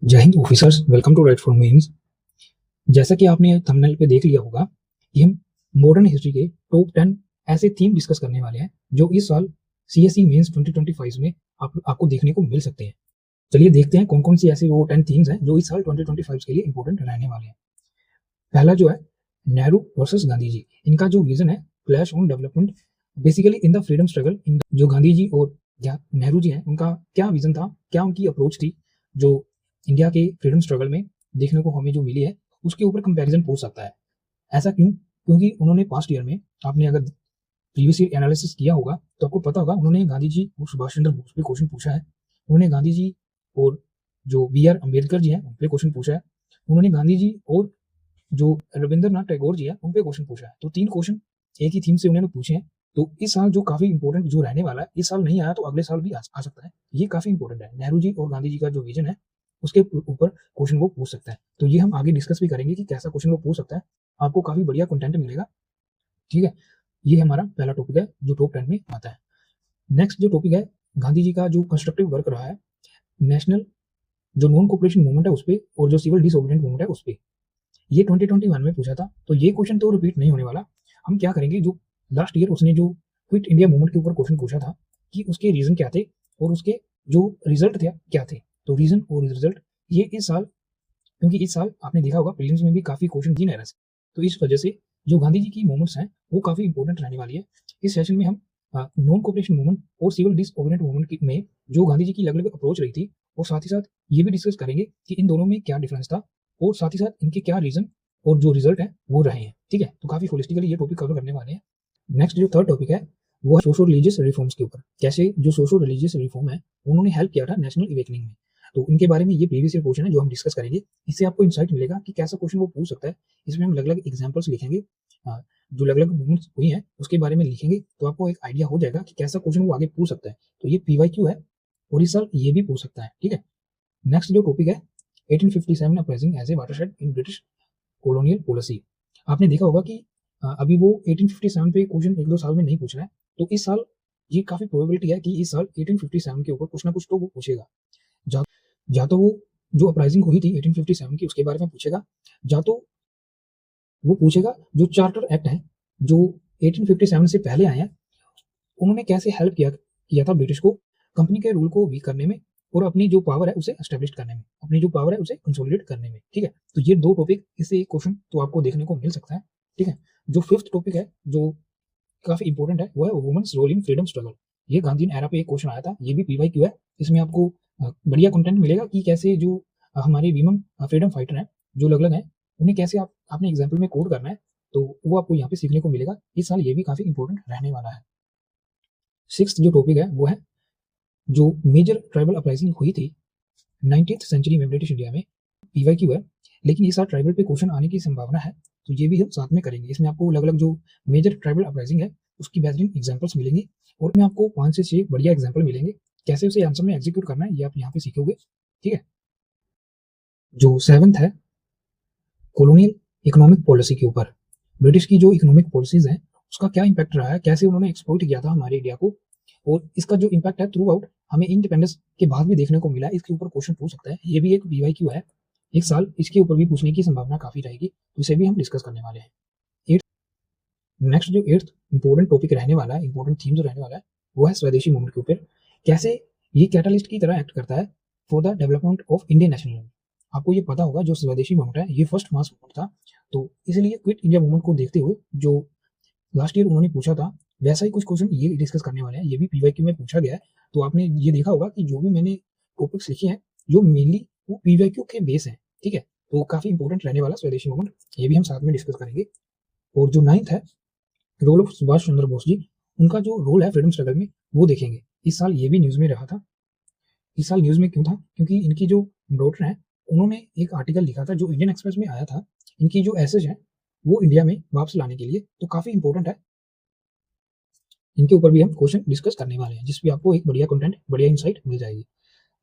जय Hind officers, welcome to write for mains. जैसा कि आपने थंबनेल पे देख लिया होगा कि हम मॉडर्न हिस्ट्री के टॉप 10 ऐसे थीम डिस्कस करने वाले हैं जो इस साल सीएसई मेंस 2025 में आपको देखने को मिल सकते हैं। चलिए देखते हैं कौन कौन सी ऐसे वो 10 थीम्स हैं जो इस साल 2025 के लिए इंपॉर्टेंट रहने वाले हैं। पहला जो है नेहरू वर्सेस गांधी जी। इनका जो विजन है clash on development, basically in the freedom struggle. जो गांधी जी और नेहरू जी हैं उनका क्या विजन था, क्या उनकी अप्रोच थी जो इंडिया के फ्रीडम स्ट्रगल में देखने को हमें जो मिली है, उसके ऊपर कंपैरिजन पूछ सकता है। ऐसा क्यों? क्योंकि उन्होंने पास्ट ईयर में, आपने अगर प्रीवियस ईयर एनालिसिस किया होगा तो आपको पता होगा, उन्होंने गांधी जी और सुभाष चंद्र बोस पे क्वेश्चन पूछा है। उन्होंने गांधी जी और जो बी आर अम्बेडकर जी हैं उन पे क्वेश्चन पूछा है। उन्होंने गांधी जी और जो रविंद्रनाथ टैगोर जी हैं उन पे क्वेश्चन पूछा है। तो 3 क्वेश्चन एक ही थीम से उन्होंने पूछे हैं। तो इस साल जो काफी इंपॉर्टेंट जो रहने वाला है, इस साल नहीं आया तो अगले साल भी आ सकता है। ये काफी इंपॉर्टेंट है। नेहरू जी और गांधी जी का जो विजन है उसके ऊपर क्वेश्चन वो पूछ सकता है। तो ये हम आगे डिस्कस भी करेंगे कि कैसा क्वेश्चन वो पूछ सकता है। आपको काफी बढ़िया कंटेंट मिलेगा। ठीक है, ये हमारा पहला टॉपिक है जो टॉप 10 में आता है। नेक्स्ट जो टॉपिक है, गांधी जी का जो कंस्ट्रक्टिव वर्क रहा है नेशनल जो नॉन कोऑपरेशन मूवमेंट है उस पे, और जो सिविल डिसओबीडिएंट मूवमेंट है उस पे। ये 2021 में पूछा था, तो ये क्वेश्चन तो रिपीट नहीं होने वाला। हम क्या करेंगे, जो लास्ट ईयर उसने जो क्विट इंडिया मूवमेंट के ऊपर क्वेश्चन पूछा था कि उसके रीजन क्या थे और उसके जो रिजल्ट थे क्या थे, तो रीजन और रिजल्ट ये इस साल, क्योंकि इस साल आपने देखा होगा प्रीलिम्स में भी काफी क्वेश्चन थी नहरा से, तो इस वजह से जो गांधी जी की मूवमेंट्स हैं वो काफी इंपॉर्टेंट रहने वाली है। इस सेशन में हम नॉन कोऑपरेशन मूवमेंट और सिविल डिसओबीडिएंट मूवमेंट में जो गांधी जी की अलग अलग अप्रोच रही थी, और साथ ही साथ ये भी डिस्कस करेंगे कि इन दोनों में क्या डिफरेंस था, और साथ ही साथ इनके क्या रीजन और जो रिजल्ट है वो रहे हैं। ठीक है, तो काफी होलिस्टिकली ये टॉपिक कवर करने वाले हैं। नेक्स्ट जो थर्ड टॉपिक है वो है सोशो रिलीजियस रिफॉर्म्स के ऊपर। कैसे जो सोशो रिलीजियस रिफॉर्म है उन्होंने हेल्प किया था नेशनल इवेकनिंग में। तो इनके बारे में ये प्रीवियस ईयर क्वेश्चन है जो हम डिस्कस करेंगे। इससे आपको इंसाइट मिलेगा कि कैसा क्वेश्चन वो पूछ सकता है। इसमें हम अलग अलग एग्जाम्पल्स लिखेंगे, जो अलग अलग मूवमेंट्स हुई हैं उसके बारे में लिखेंगे, तो आपको एक आइडिया हो जाएगा कि कैसा क्वेश्चन वो आगे पूछ सकता है। तो ये पीवाईक्यू है और इस साल ये भी पूछ सकता है। ठीक है, नेक्स्ट जो टॉपिक है 1857 uprising as a watershed in British colonial policy. आपने देखा होगा कि अभी वो 1857 पे क्वेश्चन एक दो साल में नहीं पूछ रहा है, तो इस साल ये काफी प्रोबेबिलिटी है कि इस साल 1857 के ऊपर कुछ ना कुछ तो वो पूछेगा। या तो वो जो अपराइजिंग हुई थी 1857 की उसके बारे में पूछेगा, या तो वो पूछेगा जो चार्टर एक्ट है जो 1857 से पहले आए हैं, उन्होंने कैसे हेल्प किया किया था ब्रिटिश को कंपनी के रूल को वीक करने में, और अपनी जो पावर है उसे एस्टेब्लिश करने में, अपनी जो पावर है उसे कंसोलिडेट करने में। ठीक है, तो ये दो टॉपिक, इससे एक क्वेश्चन तो आपको देखने को मिल सकता है। ठीक है, जो फिफ्थ टॉपिक है जो काफी इंपॉर्टेंट है वो है women's role in freedom struggle. ये गांधी एरा पे एक क्वेश्चन आया था, ये भी पीवाईक्यू है। इसमें आपको बढ़िया कंटेंट मिलेगा कि कैसे जो हमारे वीमेन फ्रीडम फाइटर हैं जो अलग अलग हैं, उन्हें कैसे आपने एग्जाम्पल में कोड करना है, तो वो आपको यहाँ पे सीखने को मिलेगा। इस साल ये भी काफी इंपॉर्टेंट रहने वाला है। सिक्स्थ जो टॉपिक है वो है जो मेजर ट्राइबल अपराइजिंग हुई थी 19th सेंचुरी में ब्रिटिश इंडिया में। पीवाईक्यू है, लेकिन इस साल ट्राइबल पे क्वेश्चन आने की संभावना है, तो ये भी हम साथ में करेंगे। इसमें आपको अलग अलग जो मेजर ट्राइबल अपराइजिंग है उसकी बेहतरीन एग्जांपल्स मिलेंगी, और मैं आपको 5 से 6 बढ़िया एग्जांपल मिलेंगे। कैसे उसे आंसर में एग्जीक्यूट करना है ये आप यहाँ पे सीखोगे। ठीक है, जो सेवंथ है कॉलोनियल इकोनॉमिक पॉलिसी के ऊपर। ब्रिटिश की जो इकोनॉमिक पॉलिसीज है उसका क्या इम्पैक्ट रहा है, कैसे उन्होंने एक्सप्लॉइट किया था हमारे इंडिया को, और इसका जो इम्पैक्ट है थ्रू आउट हमें इंडिपेंडेंस के बाद भी देखने को मिला है। इसके ऊपर क्वेश्चन पूछ सकता है, ये भी एक पीवाईक्यू है। एक साल इसके ऊपर भी पूछने की संभावना काफी रहेगी, तो इसे भी हम डिस्कस करने वाले हैं। नेक्स्ट जो एट्थ इंपॉर्टेंट टॉपिक रहने वाला है, इंपॉर्टेंट थीम जो रहने वाला है वो है स्वदेशी मूवमेंट के ऊपर। कैसे ये कैटलिस्ट की तरह एक्ट करता है for the development of Indian nationalism. आपको ये पता होगा जो स्वदेशी मूवमेंट है ये फर्स्ट मास मूवमेंट था, तो इसलिए क्विट इंडिया मूवमेंट को देखते हुए जो लास्ट ईयर उन्होंने पूछा था वैसा ही कुछ क्वेश्चन ये डिस्कस करने वाले हैं। ये भी पीवाईक्यू में पूछा गया है, तो आपने ये देखा होगा कि जो भी मैंने टॉपिक्स लिखे हैं जो मेनली वो पीवाईक्यू के बेस है। ठीक है, तो काफी इंपॉर्टेंट रहने वाला स्वदेशी मूवमेंट, ये भी हम साथ में डिस्कस करेंगे। और जो नाइन्थ है रोल ऑफ सुभाष चंद्र बोस जी, उनका जो रोल है फ्रीडम स्ट्रगल में वो देखेंगे। इस साल ये भी न्यूज में रहा था। इस साल न्यूज में क्यों था, क्योंकि इनकी जो डॉटर है उन्होंने एक आर्टिकल लिखा था जो इंडियन एक्सप्रेस में आया था, इनकी जो एसेज है वो इंडिया में वापस लाने के लिए, तो काफी इंपॉर्टेंट है। इनके ऊपर भी हम क्वेश्चन डिस्कस करने वाले हैं, जिसमें आपको एक बढ़िया कंटेंट, बढ़िया इंसाइट मिल जाएगी।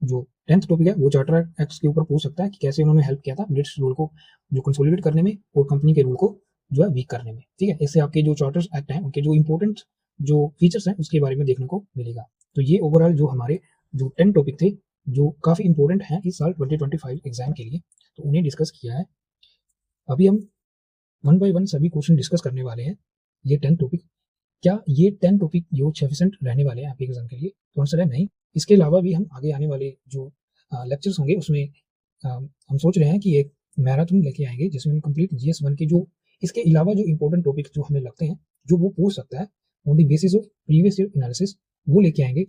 जो 10th टॉपिक है वो चार्टर एक्ट के ऊपर पूछ सकता है कि कैसे उन्होंने हेल्प किया था ब्रिटिश रूल को जो कंसोलिडेट करने में और कंपनी के रूल को जो है वीक करने में। ठीक है, इससे आपके जो चार्टर्स एक्ट हैं उनके जो इंपॉर्टेंट जो फीचर्स हैं उसके बारे में देखने को मिलेगा। तो ये ओवरऑल जो हमारे जो 10 टॉपिक थे जो काफ़ी इंपॉर्टेंट हैं इस साल 2025 एग्जाम के लिए, तो उन्हें डिस्कस किया है। अभी हम वन बाय वन सभी क्वेश्चन डिस्कस करने वाले हैं। ये 10 टॉपिक, क्या ये 10 टॉपिक जो सफिशिएंट रहने वाले हैं आपके एग्जाम के लिए? तो आंसर है नहीं। इसके अलावा भी हम आगे आने वाले जो लेक्चर्स होंगे उसमें हम सोच रहे हैं कि एक मैराथन लेके आएंगे जिसमें हम कंप्लीट जीएस 1 के जो इसके अलावा जो इंपॉर्टेंट टॉपिक जो हमें लगते हैं, जो वो पूछ सकता है on the basis of previous year analysis, वो लेके आएंगे।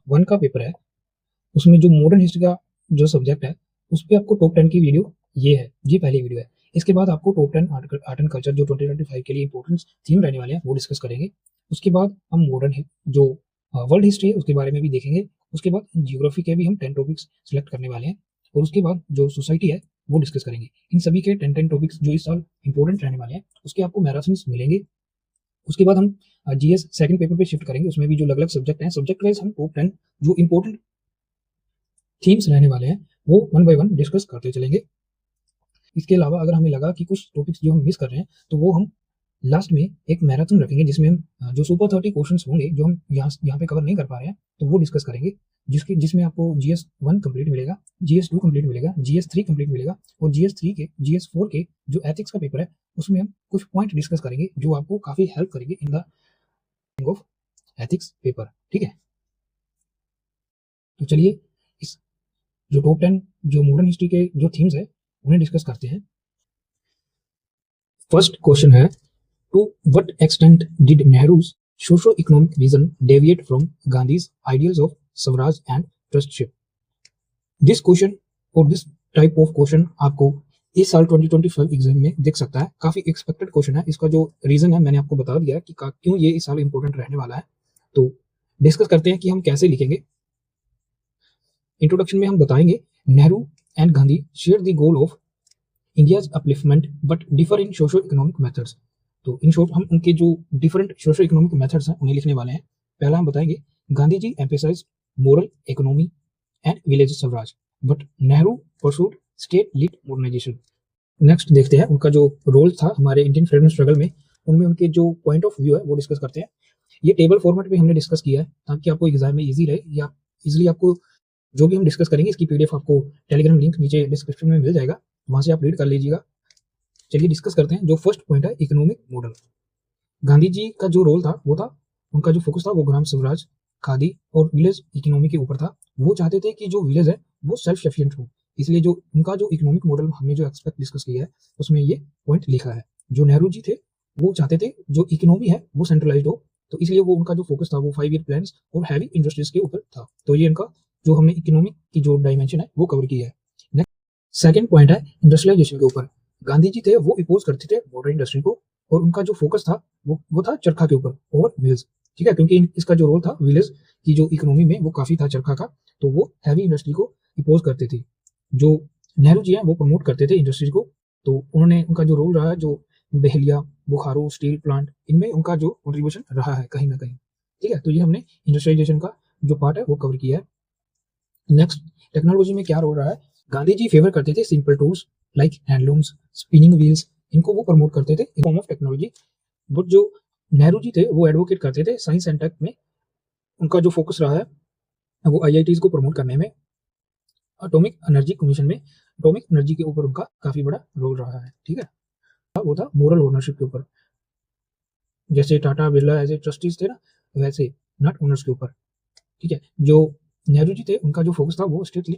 1 का पेपर है, उसमें जो मॉडर्न हिस्ट्री का जो सब्जेक्ट है उस पे आपको टॉप 10 की वीडियो ये है, ये पहली वीडियो है। इसके बाद आपको टॉप 10 आर्ट एंड कल्चर जो 2025 के लिए इंपॉर्टेंट थीम रहने वाले हैं वो डिस्कस करेंगे। उसके बाद हम मॉडर्न जो वर्ल्ड हिस्ट्री है उसके बारे में भी देखेंगे। उसके बाद जियोग्राफी के भी हम 10 टॉपिक्स सिलेक्ट करने वाले हैं और उसके बाद जो सोसाइटी है वो डिस्कस करेंगे। इन सभी के 10 टॉपिक्स जो इस साल इंपॉर्टेंट रहने वाले हैं उसके आपको मैराथन्स मिलेंगे। उसके बाद हम जीएस सेकंड पेपर पे शिफ्ट करेंगे, उसमें भी जो अलग अलग सब्जेक्ट हैं सब्जेक्ट वाइज हम टॉप 10 जो इंपॉर्टेंट थीम्स रहने वाले हैं वो वन बाय वन डिस्कस करते चलेंगे। इसके अलावा अगर हमें लगा कि कुछ टॉपिक्स जो हम मिस कर रहे हैं तो वो हम लास्ट में एक मैराथन रखेंगे जिसमें हम जो सुपर 30 क्वेश्चंस होंगे जो हम यहाँ पे कवर नहीं कर पा रहे हैं तो वो डिस्कस करेंगे, जिसमें आपको जीएस 1 कंप्लीट मिलेगा, जीएस 2 कंप्लीट मिलेगा, जीएस 3 कंप्लीट मिलेगा और जीएस 4 के जो एथिक्स का पेपर है उसमें हम कुछ पॉइंट डिस्कस करेंगे जो आपको काफी हेल्प करेंगे in the of ethics paper. ठीक है, तो चलिए इस जो टॉप 10 जो मॉडर्न हिस्ट्री के जो थीम्स है उन्हें डिस्कस करते हैं। फर्स्ट क्वेश्चन है, to what extent did Nehru's socio economic vision deviate from Gandhi's ideals of swaraj and trusteeship? This question और दिस टाइप ऑफ क्वेश्चन आपको इस साल 2025 एग्जाम में देख सकता है। काफी एक्सपेक्टेड क्वेश्चन है। इसका जो रीजन है मैंने आपको बता दिया कि क्यों ये इस साल इंपॉर्टेंट रहने वाला है। तो डिस्कस करते हैं कि हम कैसे लिखेंगे। इंट्रोडक्शन में हम बताएंगे, Nehru and Gandhi share the goal of India's upliftment but differ in socio economic methods. तो इन शॉर्ट हम उनके जो डिफरेंट सोशो इकोनॉमिक मेथड्स हैं उन्हें लिखने वाले हैं। पहला हम बताएंगे, Gandhi ji emphasise moral economy and village swaraj but Nehru pursued state led modernisation. Next देखते हैं उनका जो रोल था हमारे इंडियन फ्रीडम स्ट्रगल में, उनमें उनके जो पॉइंट ऑफ व्यू है वो डिस्कस करते हैं। ये टेबल फॉर्मेट में हमने डिस्कस किया है ताकि आपको एग्जाम में इजी रहे, या इजिली आपको जो भी हम डिस्कस करेंगे इसकी पीडीएफ आपको टेलीग्राम लिंक नीचे डिस्क्रिप्शन में मिल जाएगा, वहां से आप रीड कर लीजिएगा। चलिए डिस्कस करते हैं। जो फर्स्ट पॉइंट है इकोनॉमिक मॉडल, गांधी जी का जो रोल था वो था, उनका जो फोकस था वो ग्राम स्वराज, खादी और विलेज इकोनॉमी के ऊपर था। वो चाहते थे कि जो विलेज है वो सेल्फ सफिशिएंट हो, इसलिए जो उनका जो इकोनॉमिक मॉडल हमने जो एक्सपेक्ट डिस्कस किया है उसमें ये पॉइंट लिखा है। जो नेहरू जी थे वो चाहते थे जो इकोनॉमी है वो सेंट्रलाइज्ड हो, तो इसलिए वो उनका जो फोकस था वो 5 ईयर प्लान्स और हैवी इंडस्ट्रीज के ऊपर था। तो ये उनका जो हमने इकोनॉमिक की जो डायमेंशन है वो कवर किया है। नेक्स्ट सेकंड पॉइंट है इंडस्ट्रियलाइजेशन के ऊपर। गांधी जी थे वो अपोज करते थे मॉडर्न इंडस्ट्री को और उनका जो फोकस था वो था चरखा के ऊपर और व्हील्स। ठीक है, क्योंकि इसका जो रोल था व्हील्स की जो इकोनॉमी में वो काफी था चरखा का, तो वो हैवी इंडस्ट्री को अपोज करते थे। जो नेहरू जी हैं वो प्रमोट करते थे इंडस्ट्री को, तो उन्होंने उनका जो रोल रहा है जो बहेलिया, बोखारो स्टील प्लांट, इनमें उनका जो कंट्रीब्यूशन रहा है कहीं ना कहीं। ठीक है, तो ये हमने इंडस्ट्रियलाइजेशन का जो पार्ट है वो कवर किया है। नेक्स्ट, टेक्नोलॉजी में क्या रोल रहा है? गांधी जी फेवर करते थे simple tools like handlooms, spinning wheels, इनको वो प्रमोट करते थे in form of technology. But जो नेहरू जी थे वो एडवोकेट करते थे साइंस एंड टेक में, उनका जो फोकस रहा है वो आईआईटीज को प्रमोट करने में। एटॉमिक एनर्जी कमीशन में एटॉमिक एनर्जी के ऊपर उनका काफी बड़ा रोल रहा है। ठीक है, वो था मोरल ओनरशिप के ऊपर, जैसे Tata Birla as a trustees थे ना, वैसे नॉट ओनर्स के ऊपर। ठीक है, जो नेहरू जी थे उनका जो फोकस था वो स्टेट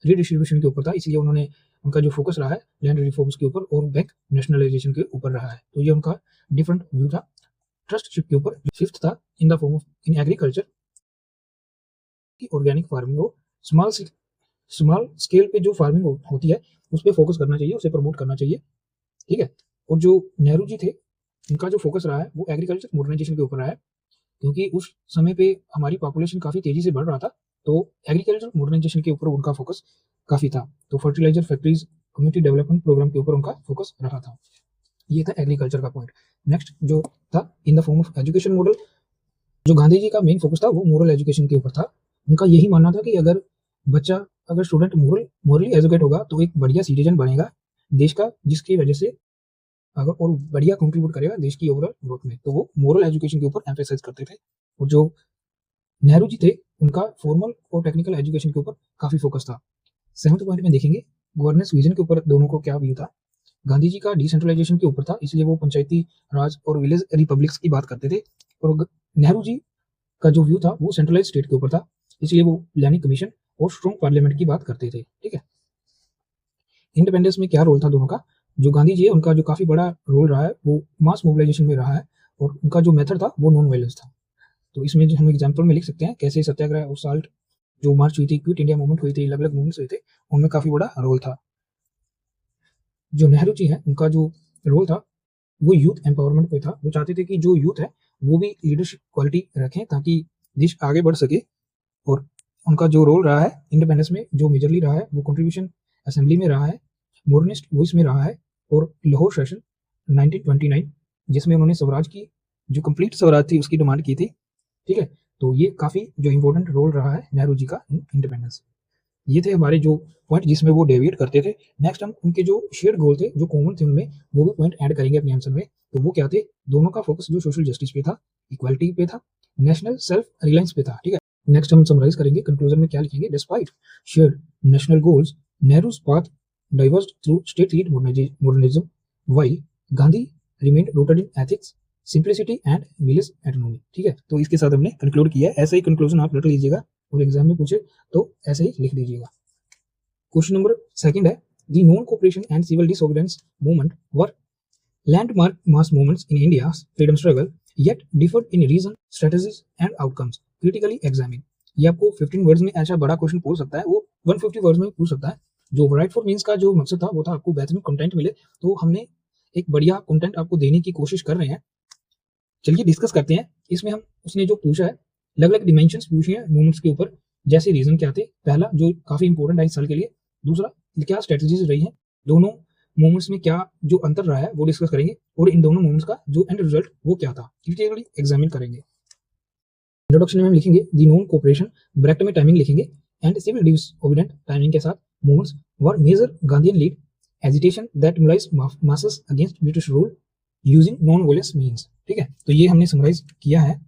रिडिस्ट्रीब्यूशन के ऊपर था, इसलिए उन्होंने उनका जो फोकस रहा है लैंड रिफॉर्म्स के ऊपर और बैंक नेशनलाइजेशन के ऊपर रहा है। तो ये उनका डिफरेंट व्यू था। ट्रस्टशिप के ऊपर फिफ्थ था in the form of in agriculture की ऑर्गेनिक फार्मिंग हो, स्मॉल स्केल पे जो फार्मिंग होती है उस पर फोकस करना चाहिए, उसे प्रमोट करना चाहिए। ठीक है, और जो नेहरू जी थे उनका जो फोकस रहा है वो एग्रीकल्चर मॉडर्नाइजेशन के ऊपर रहा है, क्योंकि उस समय पे हमारी पॉपुलेशन काफी तेजी से बढ़ रहा था, तो एग्रीकल्चर मॉडर्नाइजेशन के ऊपर उनका फोकस काफी था। तो fertiliser factories, community development programme के ऊपर उनका फोकस रहा था। ये था एग्रीकल्चर का पॉइंट। नेक्स्ट जो था in the form of education model, जो गांधी जी का मेन फोकस था वो मोरल एजुकेशन के ऊपर था। उनका यही मानना था कि अगर स्टूडेंट मोरली एजुकेट होगा तो एक बढ़िया सिटीजन बनेगा देश का, जिसकी वजह से अगर और बढ़िया कंट्रीब्यूट करेगा देश की ओवरऑल ग्रोथ में। तो वो मोरल एजुकेशन के ऊपर एम्फेसाइज करते थे। और जो नेहरू जी थे, उनका फॉर्मल और टेक्निकल एजुकेशन के ऊपर काफी फोकस था। 7th पॉइंट में देखेंगे गवर्नेंस विजन के ऊपर दोनों को क्या व्यू था। गांधी जी का डिसेंट्रलाइजेशन के ऊपर था, इसलिए वो पंचायती राज और विलेज रिपब्लिक्स की बात करते थे, और नेहरू जी का जो व्यू था वो सेंट्रलाइज स्टेट के ऊपर था, इसलिए वो प्लानिंग कमीशन और स्ट्रॉन्ग पार्लियामेंट की बात करते थे। ठीक है, इंडिपेंडेंस में क्या रोल था दोनों का। जो गांधी जी है उनका जो काफी बड़ा रोल रहा है वो मास मोबिलाइजेशन में रहा है, और उनका जो मेथड था वो नॉन वायलेंस था। तो इसमें जो हम एग्जाम्पल में लिख सकते हैं कैसे सत्याग्रह और साल्ट जो मार्च हुई थी, क्विट इंडिया मूवमेंट हुई थी, अलग अलग मूवमेंट्स हुए थे, उनमें काफी बड़ा रोल था। जो नेहरू जी हैं उनका जो रोल था वो यूथ एम्पावरमेंट पे था। वो चाहते थे कि जो यूथ है वो भी लीडरशिप क्वालिटी रखें ताकि देश आगे बढ़ सके। और उनका जो रोल रहा है इंडिपेंडेंस में जो मेजरली रहा है वो कंट्रीब्यूशन असेंबली में रहा है, मॉडर्निस्ट वॉइस में रहा है, और लाहौर सेशन 1929 जिसमें उन्होंने स्वराज की जो कंप्लीट स्वराज थी उसकी डिमांड की थी। ठीक है, तो ये काफी जो इंपॉर्टेंट रोल रहा है नेहरू जी का इंडिपेंडेंस। ये थे हमारे जो पॉइंट जिसमें वो डेविएट करते थे। नेक्स्ट हम उनके जो शेयर्ड गोल थे जो कॉमन थे उनमें वो भी पॉइंट ऐड करेंगे अपने आंसर में। तो वो क्या थे, दोनों का फोकस जो सोशल जस्टिस पे था, इक्वालिटी पे था, नेशनल सेल्फ रिलायंस पे था। ठीक है, नेक्स्ट हम समराइज करेंगे, कंक्लूजन में क्या लिखेंगे। Despite shared national goals Nehru's path diverged through state-led modernism while Gandhi remained rooted in ethics, simplicity and village autonomy. ठीक है, तो इसके साथ हमने कंक्लूड किया है। ऐसा ही कंक्लूजन आप रख लीजिएगा और एग्जाम में पूछे तो ऐसे ही लिख दीजिएगा। क्वेश्चन नंबर सेकंड है, the non cooperation and civil disobedience movement were landmark mass movements in India's freedom struggle yet differed in reason strategies and outcomes critically examine. ये आपको 15 वर्ड्स में ऐसा बड़ा क्वेश्चन पूछ सकता है, वो 150 वर्ड्स में पूछ सकता है। जो राइट फॉर मीन्स का जो मकसद था वो था आपको बेहतरीन कंटेंट मिले, तो हमने एक बढ़िया कंटेंट आपको देने की कोशिश कर रहे हैं। चलिए डिस्कस करते हैं। इसमें हम उसने जो पूछा है अलग अलग डिमेंशंस पूछे हैं मूवमेंट्स के ऊपर, जैसे रीजन क्या थे, पहला जो काफी इंपॉर्टेंट है इस साल के लिए, दूसरा क्या स्ट्रेटजीज रही हैं, दोनों मूवमेंट्स में क्या जो अंतर रहा है वो डिस्कस करेंगे, और इन दोनों मूवमेंट्स का जो एंड रिजल्ट वो क्या था क्रिटिकली एग्जामिन करेंगे। इंट्रोडक्शन में हम लिखेंगे दी नॉन कोऑपरेशन, ब्रैकेट में टाइमिंग लिखेंगे, एंड सिविल डिसओबीडिएंट टाइमिंग के साथ movements were major Gandhian led agitation that mobilised masses against British rule using non violence means. ठीक है, तो ये हमने समराइज किया है,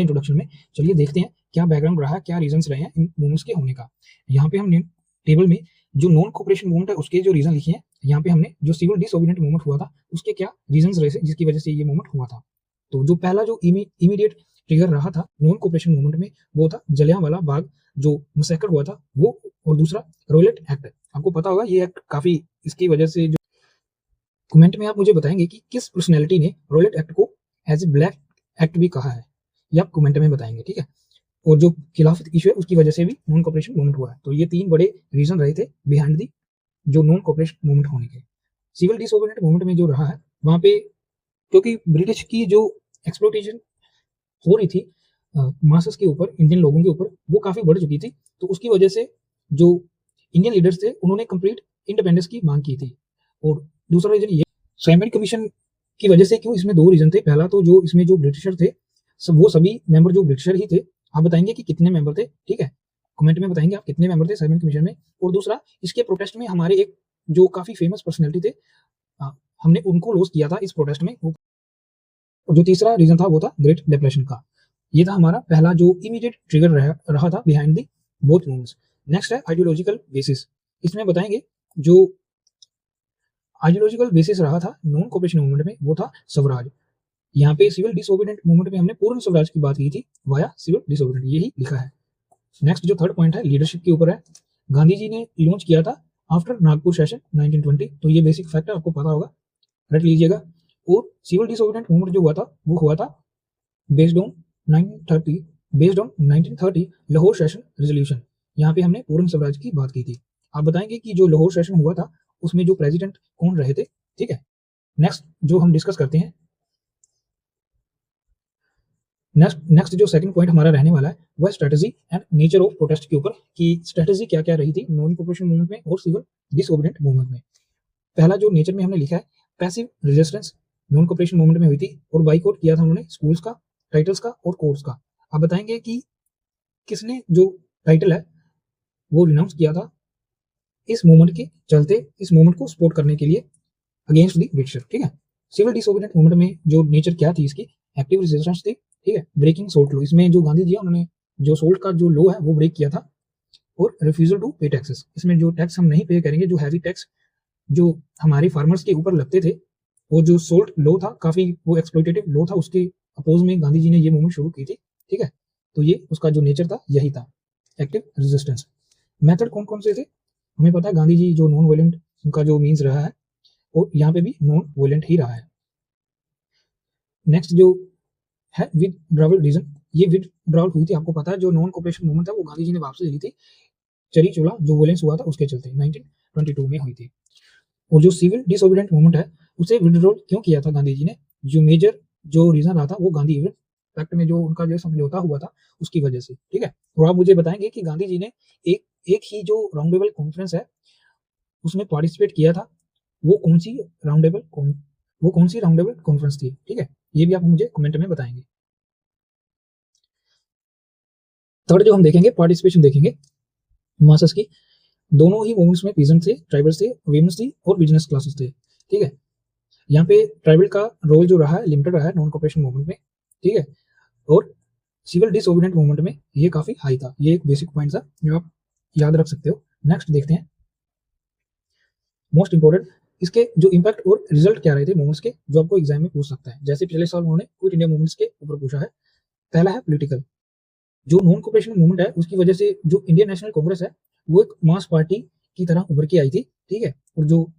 इंट्रोडक्शन में। चलिए देखते हैं क्या बैकग्राउंड रहा है, क्या रीजंस रहे हैं इन मूवमेंट्स के होने का। यहाँ पे हमने टेबल में जो नॉन कोऑपरेशन मूवमेंट है उसके जो रीजन लिखे हैं, यहाँ पे हमने जो सिविल डिसओबीडिएंट मूवमेंट हुआ था उसके क्या रीजंस रहे जिसकी वजह से ये मूवमेंट हुआ था। तो जो पहला जो इमीडिएट ट्रिगर रहा था नॉन कोऑपरेशन मूवमेंट में वो था जलियांवाला बाग जो मैसेकर हुआ था वो, और दूसरा रॉलेट एक्ट। आपको पता होगा ये एक्ट काफी, इसकी वजह से जो कमेंट में आप मुझे बताएंगे कि किस पर्सनैलिटी ने रॉलेट एक्ट को एज ए ब्लैक एक्ट भी कहा है, ये आप कमेंट में बताएंगे। ठीक है, और जो खिलाफत इशू है उसकी वजह से भी नॉन कोऑपरेशन मूवमेंट हुआ है। तो ये तीन बड़े रीजन रहे थे बिहाइंड दी जो नॉन कोऑपरेशन मूवमेंट होने के। सिविल डिसओबीडिएंट मूवमेंट में जो रहा है वहां पे क्योंकि ब्रिटिश की जो एक्सप्लोटेशन हो रही थी मासेस के ऊपर, इंडियन लोगों के ऊपर, वो काफी बढ़ चुकी थी। तो उसकी वजह से जो इंडियन लीडर्स थे उन्होंने कंप्लीट इंडिपेंडेंस की मांग की थी। और दूसरा रीजन ये साइमन कमीशन की वजह से। क्यों, इसमें दो रीजन थे। पहला तो जो इसमें जो ब्रिटिशर थे वो सभी मेंबर जो ब्रिटिशर ही थे। आप बताएंगे कि कितने मेंबर थे, ठीक है, कमेंट में बताएंगे आप कितने मेंबर थे साइमन कमीशन में। और दूसरा इसके प्रोटेस्ट में हमारे एक जो काफी फेमस पर्सनैलिटी थे हमने उनको लॉस किया था इस प्रोटेस्ट में। और जो तीसरा रीजन था वो था ग्रेट डिप्रेशन का। ये था हमारा पहला जो इमीडिएट ट्रिगर रहा था behind the both movements. Next है आइडियोलॉजिकल बेसिस। इसमें बताएंगे जो आइडियोलॉजिकल बेसिस रहा था नॉन कोऑपरेशन मूवमेंट में वो था स्वराज। यहाँ पे सिविल डिसओबीडिएंट मूवमेंट में हमने पूर्ण स्वराज की बात की थी वाया सिविल डिसओबीडिएंट, यही लिखा है। नेक्स्ट जो थर्ड पॉइंट है लीडरशिप के ऊपर है। गांधी जी ने लॉन्च किया था आफ्टर नागपुर सेशन 1920, तो ये बेसिक फैक्ट है, आपको पता होगा, रट लीजिएगा। और सिविल डिसओबीडिएंट मूवमेंट जो हुआ था वो हुआ था based on 1930 Lahore session resolution. यहाँ पे हमने पूर्ण स्वराज की बात की थी। आप बताएंगे कि जो लाहौर सेशन हुआ था उसमें जो प्रेसिडेंट कौन रहे थे। ठीक है, नेक्स्ट जो हम डिस्कस करते हैं, नेक्स्ट जो सेकंड पॉइंट हमारा रहने वाला है वह strategy and nature of protest के ऊपर, कि स्ट्रेटजी क्या क्या रही थी नॉन कोऑपरेशन मूवमेंट में और सिविल डिसओबीडिएंट मूवमेंट में। पहला जो नेचर में हमने लिखा है passive resistance non cooperation movement में हुई थी, और बाइकआउट किया था उन्होंने स्कूल्स का, टाइटल्स का और कोर्स का। आप बताएंगे कि किसने जो टाइटल है वो रिनाउंस किया था इस मूवमेंट के चलते, इस मूवमेंट को सपोर्ट करने के लिए अगेंस्ट दी ब्रिटिशर। ठीक है, सिविल डिसओबीडिएंट मूवमेंट में जो नेचर क्या थी इसकी, एक्टिव रेजिस्टेंस थी, ठीक है। ब्रेकिंग सोल्ट लॉ, इसमें जो गांधी जी है उन्होंने जो सोल्ट का जो लॉ है वो ब्रेक किया था। और रिफ्यूजल टू पे टैक्सेस, इसमें जो टैक्स हम नहीं पे करेंगे, जो हैवी टैक्स जो हमारे फार्मर्स के ऊपर लगते थे, वो जो सोल्ट लॉ था काफी वो एक्सप्लॉइटेटिव लॉ था, उसके अपोज में गांधी जी ने ये मूवमेंट शुरू की थी। ठीक है, तो ये उसका जो नेचर था यही था, एक्टिव रेजिस्टेंस। मेथड कौन कौन से थे हमें पता है, गांधी जी जो नॉन वायलेंट उनका जो मीन्स रहा है, और यहाँ पे भी नॉन वायलेंट ही रहा है। नेक्स्ट जो है विदड्रॉवल रीजन, ये विदड्रॉवल हुई थी, आपको पता है जो नॉन कोऑपरेशन मूवमेंट था वो गांधी जी ने वापस ले ली थी, चरी चोला जो वोलेंस हुआ था उसके चलते 1922 में हुई थी। और जो सिविल डिसोबीडिएंट मूवमेंट है उसे विदड्रॉल क्यों किया था गांधी जी ने, जो मेजर जो रीजन रहा था वो गांधी इवेंट फैक्ट में जो उनका जो समझौता हुआ था उसकी वजह से। ठीक है, और आप मुझे बताएंगे कि गांधी जी ने एक एक ही जो राउंड टेबल कॉन्फ्रेंस है उसमें पार्टिसिपेट किया था, वो कौन सी राउंड टेबल कॉन्फ्रेंस थी। ठीक है, ये भी आप मुझे कमेंट में बताएंगे। थर्ड जो हम देखेंगे पार्टिसिपेशन देखेंगे मासस की, दोनों ही मूवमेंट्स में पीजेंट थे, ट्राइबल्स थे, वीमेंस थी और बिजनेस क्लासेस थे। ठीक है, यहाँ पे ट्राइबल का रोल जो रहा है लिमिटेड रहा है नॉन कोऑपरेशन मूवमेंट में। ठीक है, और सिविल डिसोबीडिएंट मूवमेंट में ये काफी हाई था। ये एक बेसिक पॉइंट था जो आप याद रख सकते हो। नेक्स्ट देखते हैं मोस्ट इंपोर्टेंट, इसके जो इम्पैक्ट और रिजल्ट क्या रहे थे मूवमेंट्स के, जो आपको एग्जाम में पूछ सकता है। जैसे पिछले साल उन्होंने क्विट इंडिया मूवमेंट्स के ऊपर पूछा है। पहला है पॉलिटिकल, जो नॉन कोऑपरेशन मूवमेंट है उसकी वजह से जो इंडियन नेशनल कांग्रेस है वो एक मास पार्टी की तरह उभर के आई थी। ठीक है, और जो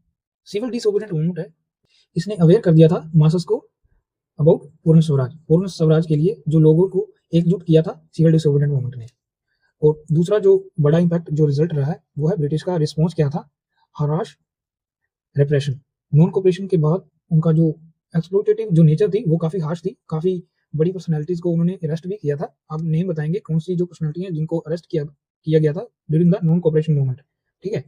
सिविल डिसोबीडिएंट मूवमेंट है इसने अवेयर कर दिया था मासस को अबाउट पूर्ण स्वराज, पूर्ण स्वराज के लिए जो लोगों को एकजुट किया था सिविल डिसोबीडिएंट मूवमेंट ने। और दूसरा जो बड़ा इंपैक्ट जो रिजल्ट रहा है वो है ब्रिटिश का रिस्पॉन्स क्या था, हराश रेप्रेशन। नॉन कोऑपरेशन के बाद उनका जो एक्सप्लोटेटिव जो नेचर थी वो काफी हार्श थी, काफी बड़ी पर्सनैलिटीज को उन्होंने अरेस्ट भी किया था। आप नेम बताएंगे कौन सी जो पर्सनैलिटी है जिनको अरेस्ट किया गया था during the non cooperation movement. ठीक है,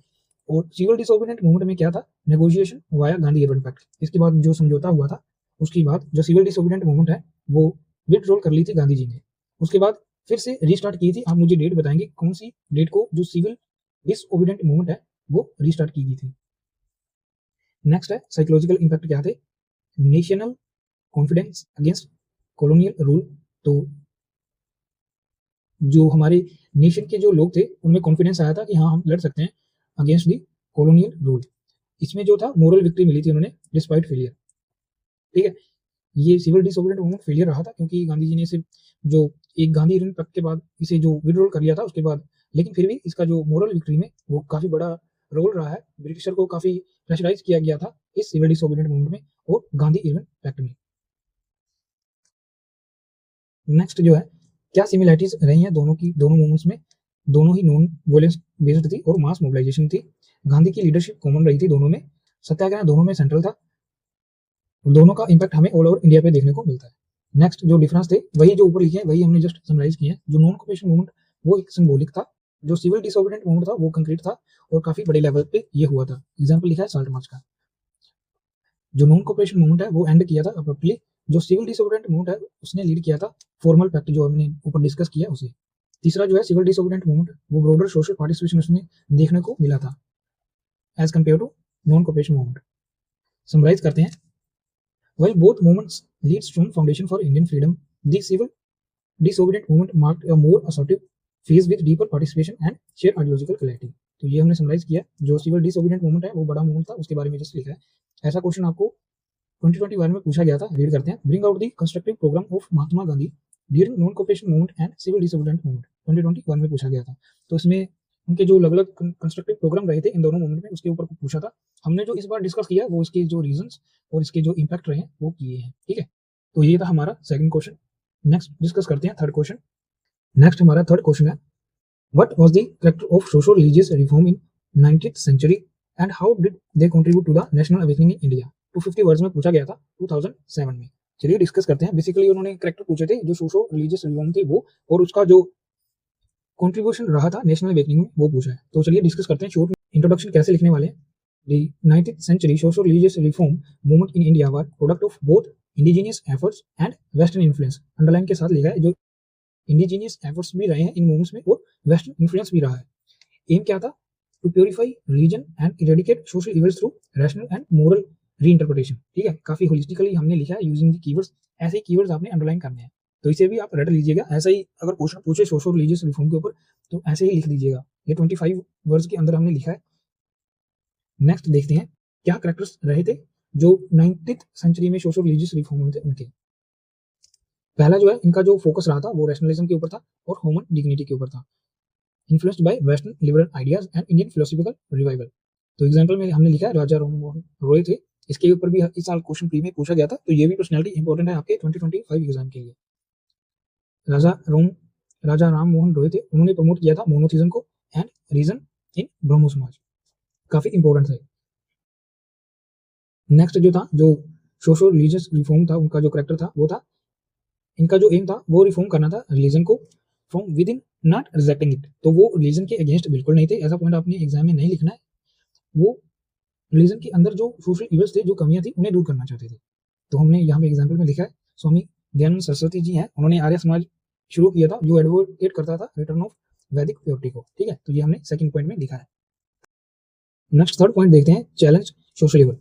और सिविल डिसोबीडिएंट मूवमेंट में क्या था, negotiation via Gandhi Irwin pact, इसके बाद जो समझौता हुआ था उसके बाद जो सिविल डिसोबीडिएंट मूवमेंट है वो विथड्रॉल कर ली थी गांधी जी ने, उसके बाद फिर से रीस्टार्ट की थी। आप मुझे डेट बताएंगे कौन सी डेट को जो सिविल डिसोबीडिएंट मूवमेंट है वो रीस्टार्ट की गई थी। नेक्स्ट है साइकोलॉजिकल इंपैक्ट क्या थे, national confidence against colonial rule. तो जो हमारे नेशन के जो लोग थे उनमें कॉन्फिडेंस आया था कि हाँ हम लड़ सकते हैं अगेंस्ट दी कॉलोनियल रूल। इसमें जो था मोरल विक्ट्री मिली थी उन्होंने डिस्पाइट फेलियर। ठीक है, ये सिविल डिसोबीडिएंट मूवमेंट फेलियर रहा था क्योंकि गांधी जी ने सिर्फ जो एक गांधी इरविन पैक्ट के बाद इसे जो विड्रॉल कर लिया था उसके बाद, लेकिन फिर भी इसका जो मोरल विक्ट्री में वो काफी बड़ा रोल रहा है। ब्रिटिशर को काफी प्रेशराइज किया गया था इस सिविल डिसोबीडिएंट मूवमेंट में और गांधी इरविन पैक्ट में। नेक्स्ट जो है क्या सिमिलरिटीज रही हैं दोनों मूवमेंट्स में, दोनों ही नॉन वायलेंस बेस्ड थी और मास मोबिलाइजेशन थी। गांधी की लीडरशिप कॉमन रही थी दोनों में, सत्याग्रह दोनों में सेंट्रल था, दोनों का इंपैक्ट हमें ऑल ओवर इंडिया पे देखने को मिलता है। नेक्स्ट जो डिफरेंस थे वही जो ऊपर लिखे हैं वही हमने जस्ट समराइज किए हैं। जो नॉन कोऑपरेशन मूवमेंट वो एक सिंबॉलिक था, जो सिविल डिसोबीडिएंट मूवमेंट था वो कंक्रीट था और काफी बड़े लेवल पे ये हुआ था। एग्जाम्पल लिखा है साल्ट मार्च का। जो नॉन कोऑपरेशन मूवमेंट है वो एंड किया था अब्रप्टली, जो सिविल डिसोबीडिएंट मूवमेंट है उसने लीड किया था फॉर्मल पैक्ट जो हमने ऊपर डिस्कस किया उसे। तीसरा जो है सिविल डिसोबीडिएंट मूवमेंट वो ब्रॉडर सोशल पार्टिसिपेशन उसमें देखने को मिला था as compare to non cooperation movement. Summarise करते हैं, while both movements laid strong foundation for Indian freedom, the civil disobedient movement marked a more assertive phase with deeper participation and shared ideological clarity। तो ये हमने summarise किया, जो civil disobedient movement है वो बड़ा मूवमेंट था, उसके बारे में जस्ट लिखा है। ऐसा क्वेश्चन आपको 2021 में पूछा गया था, रीड करते हैं। Bring out the constructive programme of Mahatma Gandhi during non cooperation movement and civil disobedient movement, 2021 में पूछा गया था। तो इसमें उनके जो अलग अलग कंस्ट्रक्टिव प्रोग्राम रहे थे इन दोनों मूवमेंट में उसके ऊपर पूछा था। हमने जो इस बार डिस्कस किया वो इसके जो रीजंस और इसके जो इम्पैक्ट रहे हैं वो किए हैं। ठीक है, तो ये था हमारा सेकंड क्वेश्चन। नेक्स्ट डिस्कस करते हैं थर्ड क्वेश्चन। नेक्स्ट हमारा थर्ड क्वेश्चन है, what was the character of social religious reform in 19th century and how did they contribute to the national awakening in India. 250 words में पूछा गया था 2007 में। चलिए डिस्कस करते हैं। बेसिकली उन्होंने कैरेक्टर पूछे थे जो सोशल रिलीजियस रिफॉर्म थे वो, और उसका जो कंट्रीब्यूशन रहा था नेशनल अवेकनिंग में वो पूछा है। तो चलिए डिस्कस करते हैं। शॉर्ट इंट्रोडक्शन कैसे लिखने वाले हैं। The 19th century social religious reform movement in India were product of both indigenous efforts and western influence। Underline के साथ लिखा है, जो इंडिजीनियस एफर्ट्स भी रहे हैं इन मूवमेंट्स में और वेस्टर्न इन्फ्लुएंस भी रहा है। एम क्या था, to purify religion and eradicate social evils through rational and moral reinterpretation. ठीक है, काफी होलिस्टिकली हमने लिखा है यूजिंग द कीवर्ड्स, ऐसे ही कीवर्ड्स आपने अंडरलाइन करने हैं। तो इसे भी आप रट लीजिएगा। ऐसा ही अगर क्वेश्चन पूछे सोशल रिलीजियस रिफॉर्म के ऊपर तो ऐसे ही लिख दीजिएगा। ये 25 वर्ड्स के अंदर हमने लिखा है। नेक्स्ट देखते हैं क्या कैरेक्टर्स रहे थे जो 19th सेंचुरी में सोशल रिलीजियस रिफॉर्म हुए थे उनके। पहला जो है इनका जो फोकस रहा था वो रैशनलिज्म के ऊपर था और ह्यूमन डिग्निटी के ऊपर था, influenced by western liberal ideas and Indian philosophical revival. तो एग्जांपल में हमने लिखा है राजा राम मोहन रॉय थे। इसके ऊपर भी इस साल क्वेश्चन प्री में पूछा गया था, तो ये भी पर्सनैलिटी इंपॉर्टेंट है आपके 2025 एग्जाम के लिए। राजा राम मोहन रॉय थे, उन्होंने प्रमोट किया था मोनोथिज्म को एंड रीजन इन ब्रह्मो समाज, काफी इंपॉर्टेंट है। नेक्स्ट जो था जो सोशल रिलीजियस रिफॉर्म था उनका जो करेक्टर था वो था, इनका जो एम था वो रिफॉर्म करना था रिलीजन को from with in, not rejecting it. तो वो रिलीजन के अगेंस्ट बिल्कुल नहीं थे, ऐसा पॉइंट आपने एग्जाम में नहीं लिखना है। वो रिलीजन के अंदर जो सोशल इवल्स थे, जो कमियां थी, उन्हें दूर करना चाहते थे। तो हमने यहाँ पे एग्जाम्पल में लिखा है स्वामी दयानंद सरस्वती जी हैं, उन्होंने आर्य समाज शुरू किया था जो एडवोकेट करता था रिटर्न ऑफ वैदिक प्योरिटी को। ठीक है, तो ये हमने सेकंड पॉइंट में लिखा है। नेक्स्ट थर्ड पॉइंट देखते हैं, challenge social evil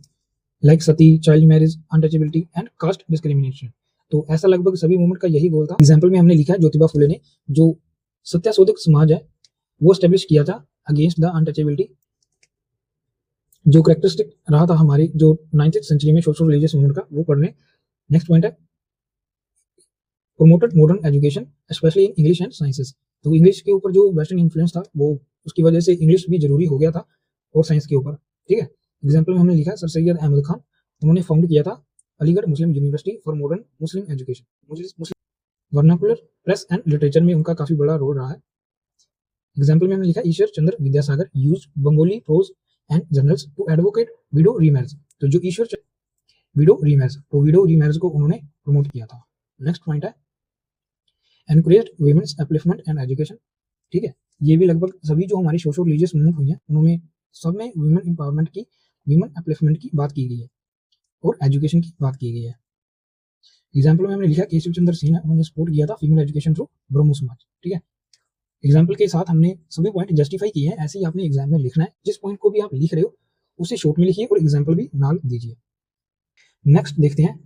like Sati, child marriage, untouchability and caste discrimination. तो ऐसा लगभग सभी मूवमेंट का यही गोल था। एग्जाम्पल में हमने लिखा है ज्योतिबा फुले ने जो सत्याशोधक समाज है वो स्टेब्लिश किया था अगेंस्ट द अनटचेबिलिटी, जो करेक्टरिस्टिक रहा था हमारी जो 9th सेंचुरी में सोशल रिलीजियस मूवमेंट का, वो पढ़ने। नेक्स्ट पॉइंट है promoted modern education specially in English and sciences. तो इंग्लिश के ऊपर जो वेस्टर्न इन्फ्लुएंस था वो उसकी वजह से इंग्लिश भी जरूरी हो गया था और साइंस के ऊपर। ठीक है, एग्जाम्पल में हमने लिखा है सर सैयद अहमद खान, उन्होंने फाउंड किया था Aligarh Muslim University for modern Muslim education. Vernacular press and literature में उनका काफी बड़ा रोल रहा है। एग्जाम्पल में हमने लिखा Ishwar Chandra Vidyasagar use Bengali prose and journals to advocate widow remarriage. तो जो विडो रीमैरिज को उन्होंने प्रमोट किया था। नेक्स्ट पॉइंट है encouraged women's upliftment and education. ठीक है, ये भी लगभग सभी जो हमारी सोशल रिलीजियस मूवमेंट हुई है उन्होंने सब में वुमेन एम्पावरमेंट की, वुमेन अपलिफ्टमेंट की बात की गई है और एजुकेशन की बात की गई है। एग्जाम्पल में हमने लिखा केशव चंद्र सिंह है, उन्होंने सपोर्ट किया था फीमेल एजुकेशन थ्रू ब्रह्मो समाज। ठीक है, एग्जाम्पल के साथ हमने सभी पॉइंट जस्टिफाई किए हैं, ऐसे ही आपने एग्जाम में लिखना है। जिस पॉइंट को भी आप लिख रहे हो उसे शॉर्ट में लिखिए और एग्जाम्पल भी नाल दीजिए। नेक्स्ट देखते हैं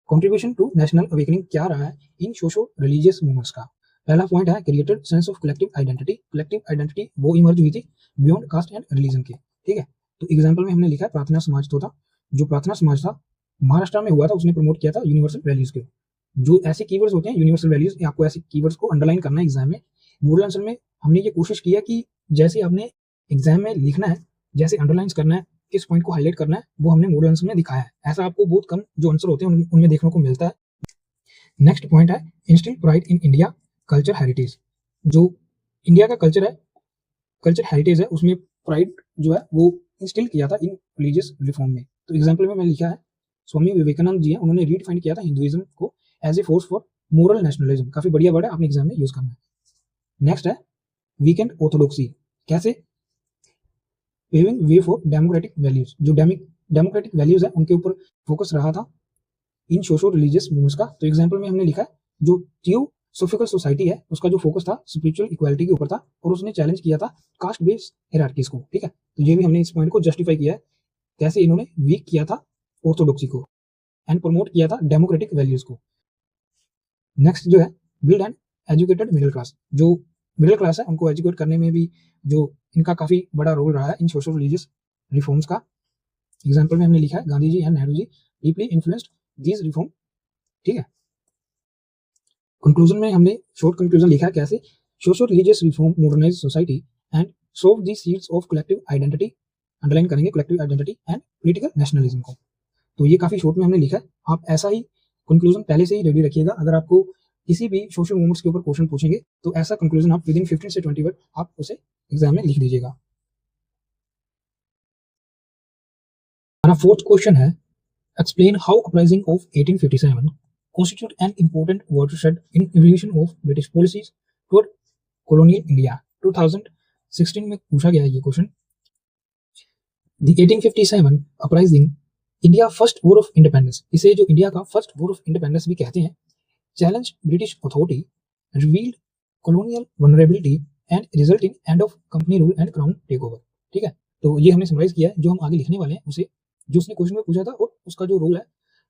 कंट्रीब्यूशन टू नेशनल अवेकनिंग क्या रहा है इन सोशो रिलीजियस मूवमेंट्स का। पहला पॉइंट है created sense of collective identity. Collective identity वो इमर्ज हुई थी बियॉन्ड कास्ट एंड रिलीजन के। ठीक है, तो एग्जाम्पल में हमने लिखा है प्रार्थना समाज तो था, जो प्रार्थना समाज था महाराष्ट्र में हुआ था, उसने प्रमोट किया था यूनिवर्सल वैल्यूज के। जो ऐसे कीवर्ड्स होते हैं यूनिवर्सल वैल्यूज, आपको ऐसे कीवर्ड्स को अंडरलाइन करना है एग्जाम में। मॉडल आंसर में हमने ये कोशिश किया कि जैसे आपने एग्जाम में लिखना है, जैसे अंडरलाइन करना है, किस पॉइंट को हाईलाइट करना है, वो हमने मॉडल आंसर में दिखाया है। ऐसा आपको बहुत कम जो आंसर होते हैं उनमें देखने को मिलता है। नेक्स्ट पॉइंट है instil pride in India culture heritage. जो इंडिया का कल्चर है, कल्चर हेरिटेज है, उसमें प्राइड जो है वो इंस्टिल किया था इन रिलीजियस रिफॉर्म में। तो एग्जाम्पल में मैंने लिखा है स्वामी विवेकानंद जी हैं, उन्होंने रीडिफाइन किया था हिंदुइज्म को as a force for moral nationalism. काफी बढ़िया वर्ड है, आपने एग्जाम में यूज करना है। नेक्स्ट है वीकेंड ऑर्थोडॉक्सी, कैसे paving way for democratic values. जो डेमोक्रेटिक वैल्यूज है उनके ऊपर फोकस रहा था इन सोशल रिलीजियस मूवमेंट्स का। तो एग्जाम्पल में हमने लिखा है जो थियोसॉफिकल सोसाइटी है उसका जो फोकस था स्पिरिचुअल इक्वालिटी के ऊपर था और उसने चैलेंज किया था कास्ट बेस्ड हायरार्कीज को। ठीक है, तो ये भी हमने इस पॉइंट को जस्टिफाई किया है कैसे इन्होंने वीक किया था ऑर्थोडॉक्सी को एंड प्रमोट किया था डेमोक्रेटिक वैल्यूज को। नेक्स्ट जो है build and educated middle class. जो मिडिल क्लास है उनको एजुकेट करने में भी जो इनका काफी बड़ा रोल रहा है इन सोशल रिलीजियस रिफॉर्म्स का। एग्जाम्पल में हमने लिखा है Gandhi ji and Nehru ji deeply influenced these reform. ठीक है, कंक्लूजन में हमने शॉर्ट कंक्लूजन लिखा है कैसे social religious reform modernise society and sow the seeds of collective identity. Underline करेंगे collective identity and political nationalism को। तो ये काफी शॉर्ट में हमने लिखा है, आप ऐसा ही कंक्लूजन पहले से ही रेडी रखिएगा। अगर आपको किसी भी सोशल मूवमेंट्स के ऊपर क्वेश्चन पूछेंगे तो ऐसा कंक्लूजन आप विद इन 15 से 20 वर्ड आप उसे एग्जाम में लिख दीजिएगा। हमारा फोर्थ क्वेश्चन है explain how uprising of 1857 constitute an important watershed in evolution of British policies toward colonial India। 2016 में पूछा गया है ये question. The 1857 uprising India first war of independence, इसे जो इंडिया का फर्स्ट वॉर ऑफ इंडिपेंडेंस भी कहते हैं, challenge British authority, revealed colonial vulnerability and result in end of company rule and crown take over. ठीक है, तो ये हमने समराइज किया है, जो हम आगे लिखने वाले हैं उसे, जो उसने क्वेश्चन में पूछा था और उसका जो रोल है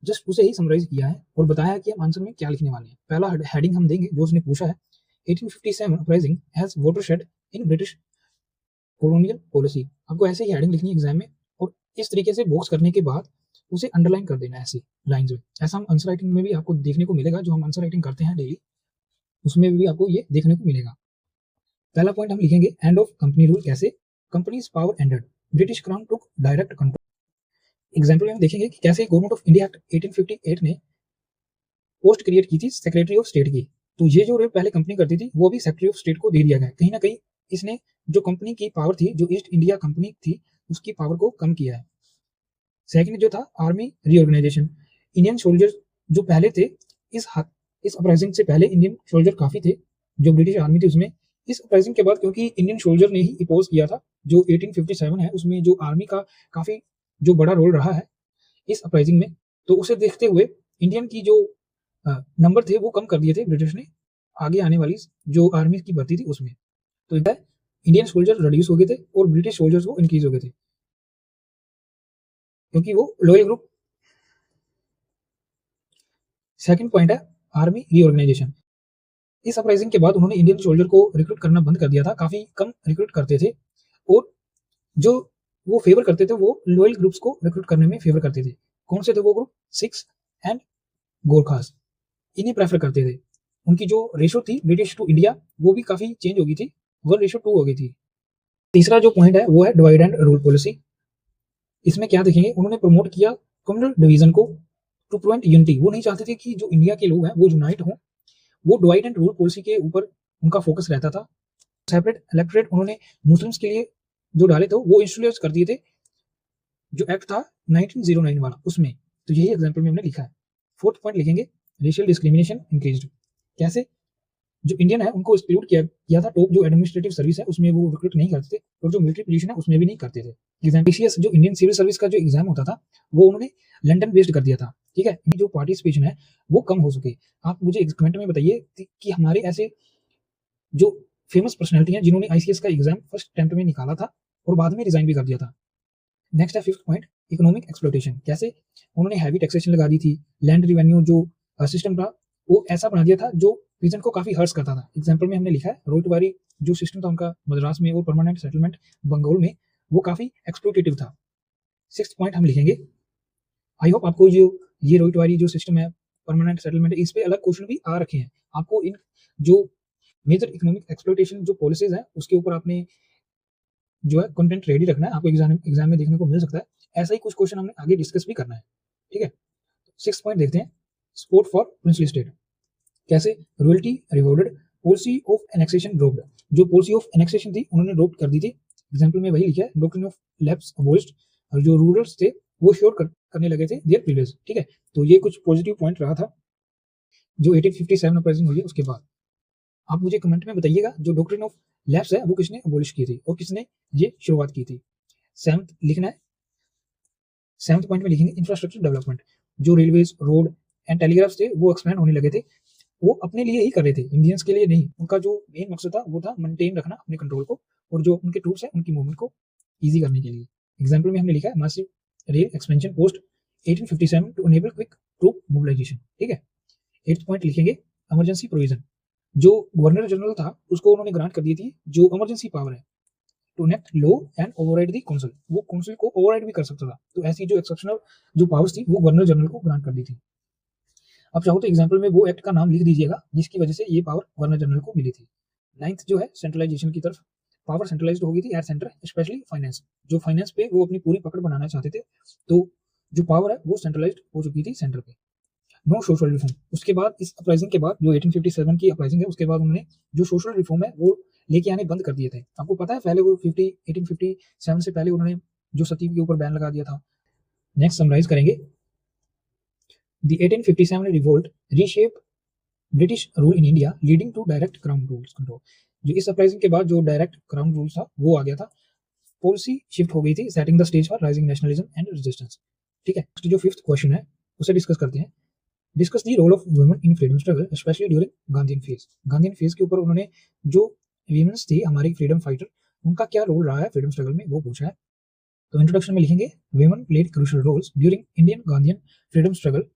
जस्ट उसे ही समराइज किया है और बताया है कि हम आंसर में क्या लिखने वाले हैं। पहला हेडिंग हम देंगे जो उसने पूछा है, 1857 uprising has watershed in British colonial policy. आपको ऐसे ही हेडिंग लिखनी है एग्जाम में और इस तरीके से बॉक्स करने के बाद उसे अंडरलाइन कर देना है ऐसे लाइंस में। ऐसा हम आंसर राइटिंग में भी आपको देखने को मिलेगा, जो हम आंसर राइटिंग करते हैं डेली उसमें भी आपको ये देखने को मिलेगा। पहला पॉइंट हम लिखेंगे एंड ऑफ कंपनी रूल। कैसे? Company's power ended, British crown took direct control. Example में हम देखेंगे कि कैसे गवर्नमेंट ऑफ इंडिया एक्ट 1858 ने पोस्ट क्रिएट की थी सेक्रेटरी ऑफ स्टेट की। तो ये जो रोल पहले कंपनी करती थी वो भी सेक्रेटरी ऑफ स्टेट को दे दिया गया। कहीं ना कहीं इसने जो कंपनी की पावर थी, जो ईस्ट इंडिया कंपनी थी, उसकी पावर को कम किया है। सेकंड जो था आर्मी रीऑर्गेनाइजेशन। इंडियन सोल्जर्स जो पहले थे, इस अपराइजिंग से पहले इंडियन सोल्जर काफी थे जो ब्रिटिश आर्मी थी उसमें। इस अपराइजिंग के बाद क्योंकि इंडियन सोल्जर ने ही अपोज किया था, जो 1857 है उसमें जो आर्मी का काफी जो बड़ा रोल रहा है इस अपराइजिंग में, तो उसे देखते हुए इंडियन की जो नंबर थे वो कम कर दिए थे ब्रिटिश ने आगे आने वाली जो आर्मी की भर्ती थी उसमें। तो इंडियन सोल्जर रिड्यूस हो गए थे और ब्रिटिश सोल्जर्स वो इंक्रीज हो गए थे क्योंकि वो लॉयल ग्रुप। सेकंड पॉइंट है आर्मी रीऑर्गेनाइजेशन। इस अपराइजिंग के बाद उन्होंने इंडियन सोल्जर को रिक्रूट करना बंद कर दिया था, काफी कम रिक्रूट करते थे और जो वो फेवर करते थे वो लॉयल ग्रुप्स को रिक्रूट करने में फेवर करते थे। कौन से थे वो ग्रुप? सिख्स एंड गोरखास, इन्हें प्रेफर करते थे। उनकी जो रेशो थी ब्रिटिश टू इंडिया वो भी काफी चेंज हो गई थी, 1:2 हो गई थी। तीसरा जो पॉइंट है वो है डिवाइड एंड रूल पॉलिसी। इसमें क्या देखेंगे, उन्होंने प्रमोट किया कम्युनल डिवीजन को टू प्रिवेंट यूनिटी। वो नहीं चाहते थे कि जो इंडिया के लोग हैं वो यूनाइट हों। वो डिवाइड एंड रूल पॉलिसी के ऊपर उनका फोकस रहता था। सेपरेट इलेक्टोरेट उन्होंने मुस्लिम्स के लिए जो डाले थे वो इंस्टीट्यूट कर दिए थे, जो एक्ट था 1909 वाला उसमें। तो यही एग्जाम्पल में हमने लिखा है। फोर्थ पॉइंट लिखेंगे रेशियल डिस्क्रिमिनेशन इंक्रीज्ड। कैसे? जो इंडियन है उनको एक्सक्लूड किया था, टॉप जो एडमिनिस्ट्रेटिव सर्विस है उसमें वो रिक्रूट नहीं करते थे और जो मिलिट्री पोजीशन है उसमें भी नहीं करते थे। एग्जाम पीसीएस जो इंडियन सिविल सर्विस का जो एग्जाम होता था वो उन्होंने लंदन बेस्ड कर दिया था। ठीक है, जो पार्टिसिपेशन है वो कम हो सके। आप मुझे कमेंट में बताइए कि हमारे ऐसे जो फेमस पर्सनैलिटी हैं जिन्होंने आईसीएस का एग्जाम फर्स्ट अटेम्प्ट में निकाला था और बाद में रिजाइन भी कर दिया था। नेक्स्ट है फिफ्थ पॉइंट इकोनॉमिक एक्सप्लॉयटेशन। कैसे? उन्होंने हैवी टैक्सेशन लगा दी थी। लैंड रिवेन्यू जो सिस्टम था वो ऐसा बना दिया था जो पीजेंट को काफी हर्ट्स करता था। एग्जाम्पल में हमने लिखा है रोइटवारी जो सिस्टम था उनका मद्रास में और परमानेंट सेटलमेंट बंगाल में, वो काफी एक्सप्लोटेटिव था। सिक्स्थ पॉइंट हम लिखेंगे, आई होप आपको जो ये रोइटवारी जो सिस्टम है, परमानेंट सेटलमेंट है, इस पे अलग क्वेश्चन भी आ रखे हैं। आपको इन जो मेजर इकोनॉमिक एक्सप्लोटेशन जो पॉलिसीज है उसके ऊपर आपने जो है कंटेंट रेडी रखना है, आपको एग्जाम में देखने को मिल सकता है। ऐसा ही कुछ क्वेश्चन हमने आगे डिस्कस भी करना है। ठीक है, सिक्स पॉइंट देखते हैं, सपोर्ट फॉर प्रिंसली स्टेट। कैसे? Royalty rewarded, policy of annexation dropped. जो पॉलिसी ऑफ एनेक्सेशन थी उन्होंने ड्रॉप कर दी थी। एग्जाम्पल में वही लिखा है, डॉक्ट्रिन ऑफ लैप्स अबॉलिश्ड, और जो रूलर्स थे वो श्योर करने लगे थे देयर प्रिविलेज। ठीक है, तो ये कुछ पॉजिटिव पॉइंट रहा था जो 1857 अपराइजिंग हुई है उसके बाद। आप मुझे कमेंट में बताइएगा जो डॉक्ट्रिन ऑफ लैप्स है वो किसने अबॉलिश की थी और किसने ये शुरुआत की थी। सेवंथ लिखना है, सेवंथ पॉइंट में लिखेंगे इंफ्रास्ट्रक्चर डेवलपमेंट। जो रेलवेज, रोड एंड टेलीग्राफ्स थे वो एक्सपैंड होने लगे थे, वो अपने लिए ही कर रहे थे, इंडियंस के लिए नहीं। उनका जो मेन मकसद था वो था मेंटेन रखना अपने कंट्रोल को और जो उनके ट्रूप्स हैं उनकी मूवमेंट को इजी करने के लिए। एग्जाम्पल में हमने लिखा है massive rail expansion post 1857 to enable quick troop mobilisation. ठीक है, एट्थ पॉइंट लिखेंगे इमरजेंसी प्रोविजन। जो गवर्नर जनरल था उसको उन्होंने ग्रांट कर दी थी जो इमरजेंसी पावर है to enact law and override the council. वो काउंसिल को ओवरराइड भी कर सकता था। तो ऐसी जो एक्सेप्शनल जो पावर्स थी वो गवर्नर जनरल को ग्रांट कर दी थी। अब चाहो तो एग्जाम्पल में वो एक्ट का नाम लिख दीजिएगा जिसकी वजह से ये पावर गवर्नर जनरल को मिली थी। नाइन्थ जो है सेंट्रलाइजेशन की तरफ, पावर सेंट्रलाइज्ड हो गई थी एट सेंटर, स्पेशली फाइनेंस। जो फाइनेंस पे वो अपनी पूरी पकड़ बनाना चाहते थे, तो जो पावर है वो सेंट्रलाइज्ड हो चुकी थी सेंटर पे। No social reform. उसके बाद इस अपराइजिंग के बाद जो 1857 की अपराइजिंग है उसके बाद उन्होंने जो सोशल रिफॉर्म है वो लेके आने बंद कर दिए थे। आपको पता है पहले वो 1857 से पहले उन्होंने जो सती के ऊपर बैन लगा दिया था। नेक्स्ट समराइज करेंगे, The 1857 revolt reshaped British rule in India, leading to direct crown rules control। जो इस अपराइजिंग के बाद जो डायरेक्ट क्राउन रूल था वो आ गया था, पॉलिसी शिफ्ट हो गई थी, setting the stage for rising nationalism and resistance. ठीक है, नेक्स्ट जो फिफ्थ क्वेश्चन है उसे डिस्कस करते हैं। Discuss the role of women in freedom struggle specially during Gandhian phase. Gandhian phase के ऊपर उन्होंने जो वीमेंस थी हमारी फ्रीडम फाइटर, उनका क्या रोल रहा है फ्रीडम स्ट्रगल में वो पूछा है। तो इंट्रोडक्शन में लिखेंगे, women played crucial roles during Indian Gandhian freedom struggle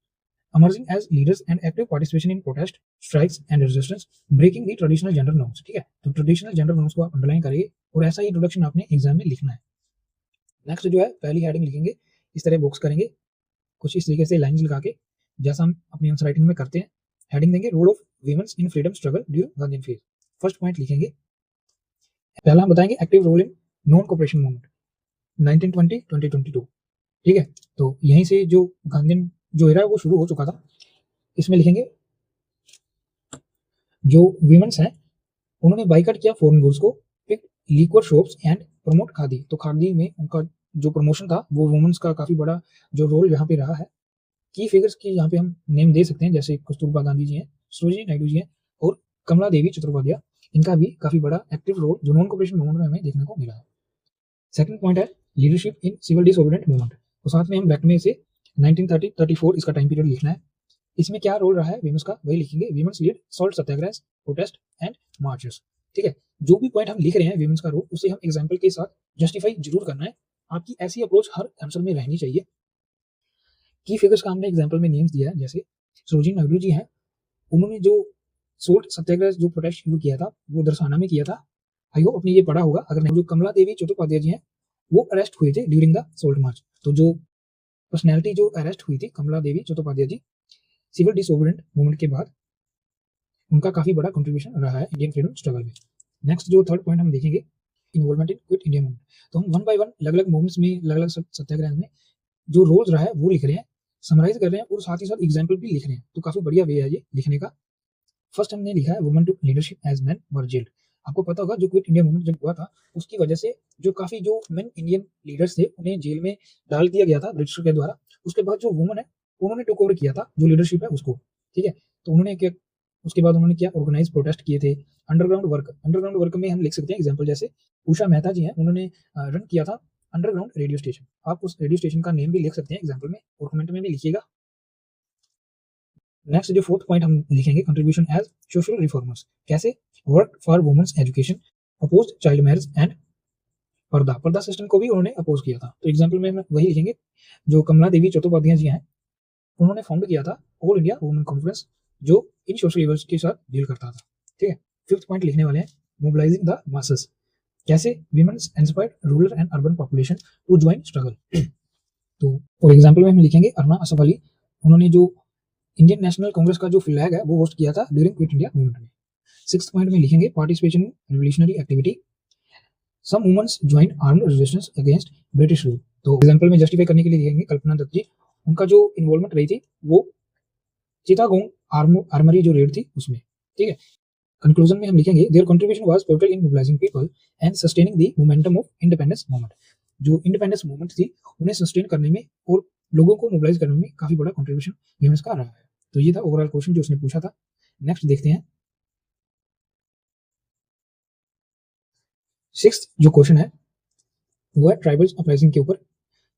emerging as leaders and active participation in protest, strikes and resistance, breaking the traditional gender norms। ठीक है, तो ट्रेडिशनल जेंडर नॉर्म्स को आप अंडरलाइन करेंगे और ऐसा ही इंट्रोडक्शन आपने एग्जाम में लिखना है। नेक्स्ट जो है पहली हेडिंग लिखेंगे, इस तरह बॉक्स करेंगे कुछ इस तरीके से लाइंस लगा के, जैसा हम अपनी आंसर राइटिंग में करते हैं। हेडिंग देंगे role of women's in freedom struggle during Gandhian phase. First point लिखेंगे, पहला हम बताएंगे active role in non cooperation movement 1920-2022। ठीक है, तो यहीं से जो गांधीयन जो एरा है वो शुरू हो चुका था। इसमें लिखेंगे जो वीमेंस हैं उन्होंने बाइकआउट किया फॉरेन गुड्स को, picket liquor shops and promote khadi. तो खादी में उनका जो प्रमोशन था वो वुमेन्स का काफी बड़ा जो रोल यहाँ पे रहा है। की फिगर्स की यहाँ पे हम नेम दे सकते हैं, जैसे कस्तूरबा गांधी जी हैं, सरोजिनी नायडू जी हैं और कमला देवी चट्टोपाध्याय। इनका भी काफी बड़ा एक्टिव रोल जो नॉन कोऑपरेशन मूवमेंट में हमें देखने को मिला है। सेकंड पॉइंट है leadership in civil disobedient movement. तो साथ में हम बैक में से 1930-34 इसका टाइम पीरियड लिखना है। इसमें क्या रोल रहा है वीमेंस का, वही लिखेंगे। Women's lead salt Satyagraha, protest and marches. ठीक है, जो भी पॉइंट हम लिख रहे हैं वीमेंस का रोल, उसे हम एग्जांपल के साथ जस्टिफाई जरूर करना है। आपकी ऐसी अप्रोच हर आंसर में रहनी चाहिए। की फिगर्स का हमने एग्जांपल में नेम्स दिया है, जैसे सरोजिनी नायडू जी हैं, उन्होंने जो सोल्ट सत्याग्रह जो प्रोटेस्ट शुरू किया था वो दरसाना में किया था। आई होप आपने ये पढ़ा होगा, अगर नहीं। जो कमला देवी चट्टोपाध्याय जी हैं वो अरेस्ट हुए थे ड्यूरिंग द सोल्ट मार्च। तो जो पर्सनैलिटी जो अरेस्ट हुई थी कमला देवी चट्टोपाध्याय जी सिविल डिसोबीडिएंट मूवमेंट के बाद, उनका काफी बड़ा कंट्रीब्यूशन रहा है इंडियन फ्रीडम स्ट्रगल में। नेक्स्ट जो थर्ड पॉइंट हम देखेंगे, involvement in quit India movement. तो हम वन बाय वन अलग अलग मूवमेंट्स में, अलग अलग सत्याग्रह में जो रोल्स रहा है वो लिख रहे हैं, समराइज कर रहे हैं और साथ ही साथ एग्जाम्पल भी लिख रहे हैं। तो काफी बढ़िया वे है ये लिखने का। फर्स्ट हमने लिखा है women to leadership as man were jailed. आपको पता होगा जो क्विट इंडिया मूवमेंट जब हुआ था उसकी वजह से जो काफी जो मेन इंडियन लीडर्स थे उन्हें जेल में डाल दिया गया था ब्रिटिश के द्वारा। उसके बाद जो वुमेन है उन्होंने टेक ओवर किया था जो लीडरशिप है उसको। ठीक है, तो उन्होंने क्या, उसके बाद उन्होंने क्या ऑर्गेनाइज प्रोटेस्ट किए थे। अंडरग्राउंड वर्क में हम लिख सकते हैं एग्जाम्पल, जैसे उषा मेहता जी हैं, उन्होंने रन किया था अंडरग्राउंड रेडियो स्टेशन। आप उस रेडियो स्टेशन का नेम भी लिख सकते हैं एग्जाम्पल में और कमेंट में भी लिखिएगा। नेक्स्ट जो फोर्थ पॉइंट हम लिखेंगे, कंट्रीब्यूशन एज सोशल रिफॉर्मर्स। कैसे work for women's education, oppose child marriage and purdah system को भी उन्होंने अपोज किया था। तो एग्जाम्पल में हम वही लिखेंगे, जो कमला देवी चट्टोपाध्याय जी हैं उन्होंने फाउंड किया था ऑल इंडिया वुमेन कॉन्फ्रेंस जो इन सोशल इवेंट्स के साथ डील करता था। ठीक है, फिफ्थ पॉइंट लिखने वाले हैं मोबिलाइजिंग द मासेस। कैसे women's inspired rural and urban population to join struggle. तो फॉर एग्जाम्पल में हम लिखेंगे अरुणा असफ अली, उन्होंने जो इंडियन नेशनल कांग्रेस का जो फ्लैग है वो होस्ट किया था ड्यूरिंग क्विट इंडिया मूवमेंट में। सिक्स्थ पॉइंट में लिखेंगे participation in revolutionary activity, some women's join armed resistance against British rule. तो एग्जांपल में जस्टिफाई करने के लिए लिखेंगे कल्पना दत्त जी, उनका जो इन्वॉल्वमेंट रही थी वो चिटागोंग आर्मरी जो रेड थी उसमें। ठीक है, कंक्लूजन में हम लिखेंगे there contribution was pivotal in mobilising people and sustaining the momentum of independence movement. जो इंडिपेंडेंस मूवमेंट थी उन्हें सस्टेन करने में और लोगों को मोबिलाइज करने में काफी बड़ा कंट्रीब्यूशन वीमेंस का रहा है। तो ये था ओवरऑल क्वेश्चन जो उसने पूछा था। नेक्स्ट देखते हैं, सिक्स्थ जो क्वेश्चन है वो है ट्राइबल्स अपराइजिंग के ऊपर।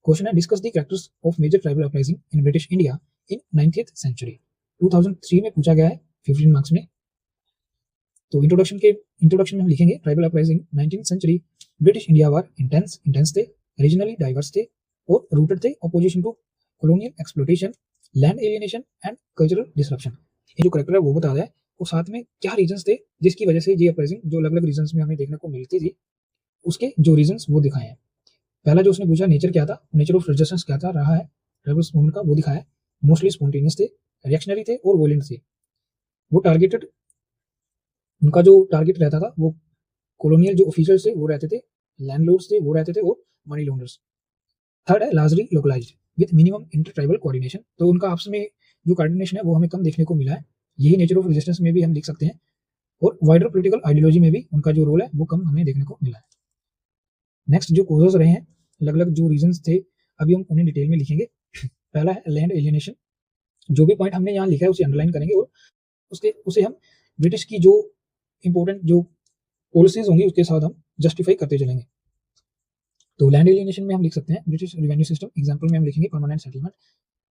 क्वेश्चन है discuss the characters of major tribal uprising in British India in 19th century. 2003 में पूछा गया है 15 मार्क्स में। तो इंट्रोडक्शन में हम लिखेंगे tribal uprising 19th century British India were intense थे, रीजनली डाइवर्स थे और रूटेड थे opposition to colonial exploitation, land alienation and cultural disruption. ये जो करेक्टर है वो बता रहा है और साथ में क्या रीजंस थे जिसकी वजह से ये अपराइजिंग जो अलग अलग रीजंस में हमें देखने को मिलती थी उसके जो रीजंस वो दिखाए हैं। पहला जो उसने पूछा नेचर क्या था, नेचर ऑफ रेजिस्टेंस क्या था रहा है ट्राइबल्स मूवमेंट का, वो दिखाया है। मोस्टली स्पॉन्टेनियस थे, रिएक्शनरी थे और वोलेंट थे। वो टारगेटेड, उनका जो टारगेट रहता था वो कॉलोनियल जो ऑफिशियल्स थे वो रहते थे, लैंडलॉर्ड्स थे वो रहते थे और मनी लॉन्डर्स। थर्ड है largely localised with minimum inter tribal coordination. तो उनका आपस में जो कोऑर्डिनेशन है वो हमें कम देखने को मिला है। यही नेचर ऑफ रेजिस्टेंस में भी हम लिख सकते हैं और वाइडर पॉलिटिकल आइडियोलॉजी में भी उनका जो रोल है वो कम हमें देखने को मिला है। नेक्स्ट जो कोजेस रहे हैं, अलग अलग जो रीजंस थे, अभी हम उन्हें डिटेल में लिखेंगे। पहला है लैंड एलियनेशन। जो भी पॉइंट हमने यहाँ लिखा है उसे अंडरलाइन करेंगे और उसे हम ब्रिटिश की जो इंपॉर्टेंट जो पॉलिसीज होंगी उसके साथ हम जस्टिफाई करते चलेंगे। तो लैंड एलियनेशन में हम लिख सकते हैं ब्रिटिश रेवेन्यू सिस्टम। एग्जांपल में हम लिखेंगे परमानेंट सेटलमेंट।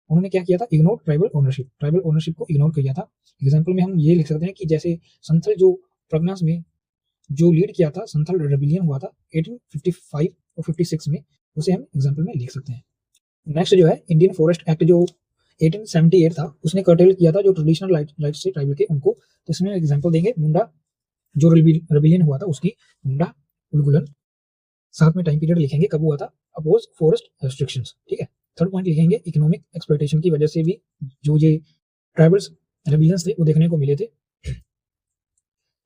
उन्होंने क्या किया था, इग्नोर ट्राइबल ओनरशिप को इग्नोर किया था। एग्जांपल में हम ये लिख सकते हैं कि जैसे संथल जो प्रगनास में जो लीड किया था, संथल रेबिलियन हुआ था 1855 और 56 में, उसे हम एग्जांपल में लिख सकते हैं। नेक्स्ट जो है इंडियन फॉरेस्ट एक्ट जो 1878 था, उसने कर्टेल किया था जो ट्रेडिशनल राइट्स थे ट्राइबल के उनको। तो इसमें एग्जांपल देंगे मुंडा जो रेबिलियन हुआ था उसकी, मुंडा उलगुलन। साथ में टाइम पीरियड लिखेंगे कब हुआ था, अपोज फॉरेस्ट रेस्ट्रिक्शंस, ठीक है। थर्ड पॉइंट लिखेंगे इकोनॉमिक एक्सप्लॉयटेशन की वजह से भी जो ये ट्राइबल्स रेबिलियंस थे वो देखने को मिले थे।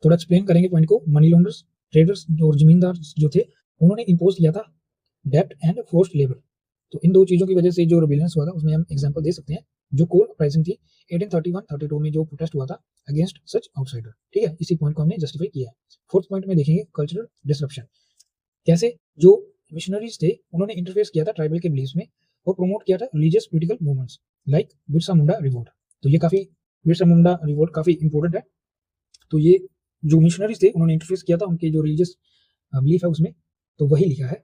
थोड़ा एक्सप्लेन करेंगे पॉइंट को। मनी लॉन्डर्स, ट्रेडर्स और जमींदार जो थे उन्होंने इम्पोज किया था डेब्ट एंड फोर्स्ड लेबर। तो इन दो चीजों की वजह से जो रेबिलियंस हुआ था उसमें हम एग्जांपल दे सकते हैं। जो कोल अपराइजिंग थी 1831-32 में जो प्रोटेस्ट हुआ था अगेंस्ट सच आउटसाइडर, ठीक है। इसी पॉइंट को हमने जस्टिफाई किया है। फोर्थ पॉइंट में देखेंगे कल्चरल डिसरप्शन, कैसे जो मिशनरीज थे उन्होंने इंटरफेस किया था ट्राइबल के बिलीव्स में और प्रमोट किया था religious political movements like Birsa Munda revolt. तो ये काफी, बिरसा मुंडा रिवोल्ट काफी इंपॉर्टेंट है। तो ये जो मिशनरीज थे उन्होंने इंटरफेस किया था उनके जो रिलीजियस बिलीफ है उसमें, तो वही लिखा है।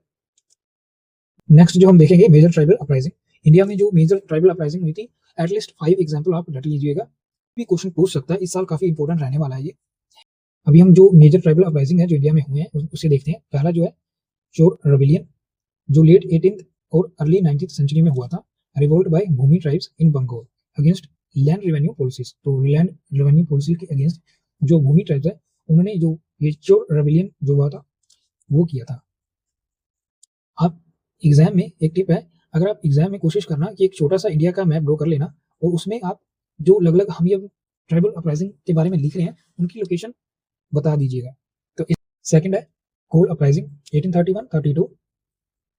नेक्स्ट जो हम देखेंगे मेजर ट्राइबल अपराइजिंग। इंडिया में जो मेजर ट्राइबल अपराइजिंग हुई थी, एटलीस्ट 5 एग्जांपल आप रट लीजिएगा, भी क्वेश्चन पूछ सकता है, इस साल काफी इंपॉर्टेंट रहने वाला है ये। अभी हम जो मेजर ट्राइबल अपराइजिंग है जो इंडिया में हुए हैं उसे देखते हैं। पहला जो है चोर रेबिलियन जो लेट 18th और अर्ली 19th सेंचुरी में हुआ था, revolt by Bhumij tribes in Bengal against land revenue policies. तो लैंड रेवेन्यू पॉलिसी के अगेंस्ट जो भूमि ट्राइब्स है उन्होंने जो ये चोर रेबिलियन जो हुआ था वो किया था। आप एग्जाम में एक टिप है, अगर आप एग्जाम में कोशिश करना कि एक छोटा सा इंडिया का मैप ड्रॉ कर लेना और उसमें आप जो अलग अलग हम ये ट्राइबल अपराइजिंग के बारे में लिख रहे हैं उनकी लोकेशन बता दीजिएगा। तो सेकंड है कोल अपराइजिंग 1831-32,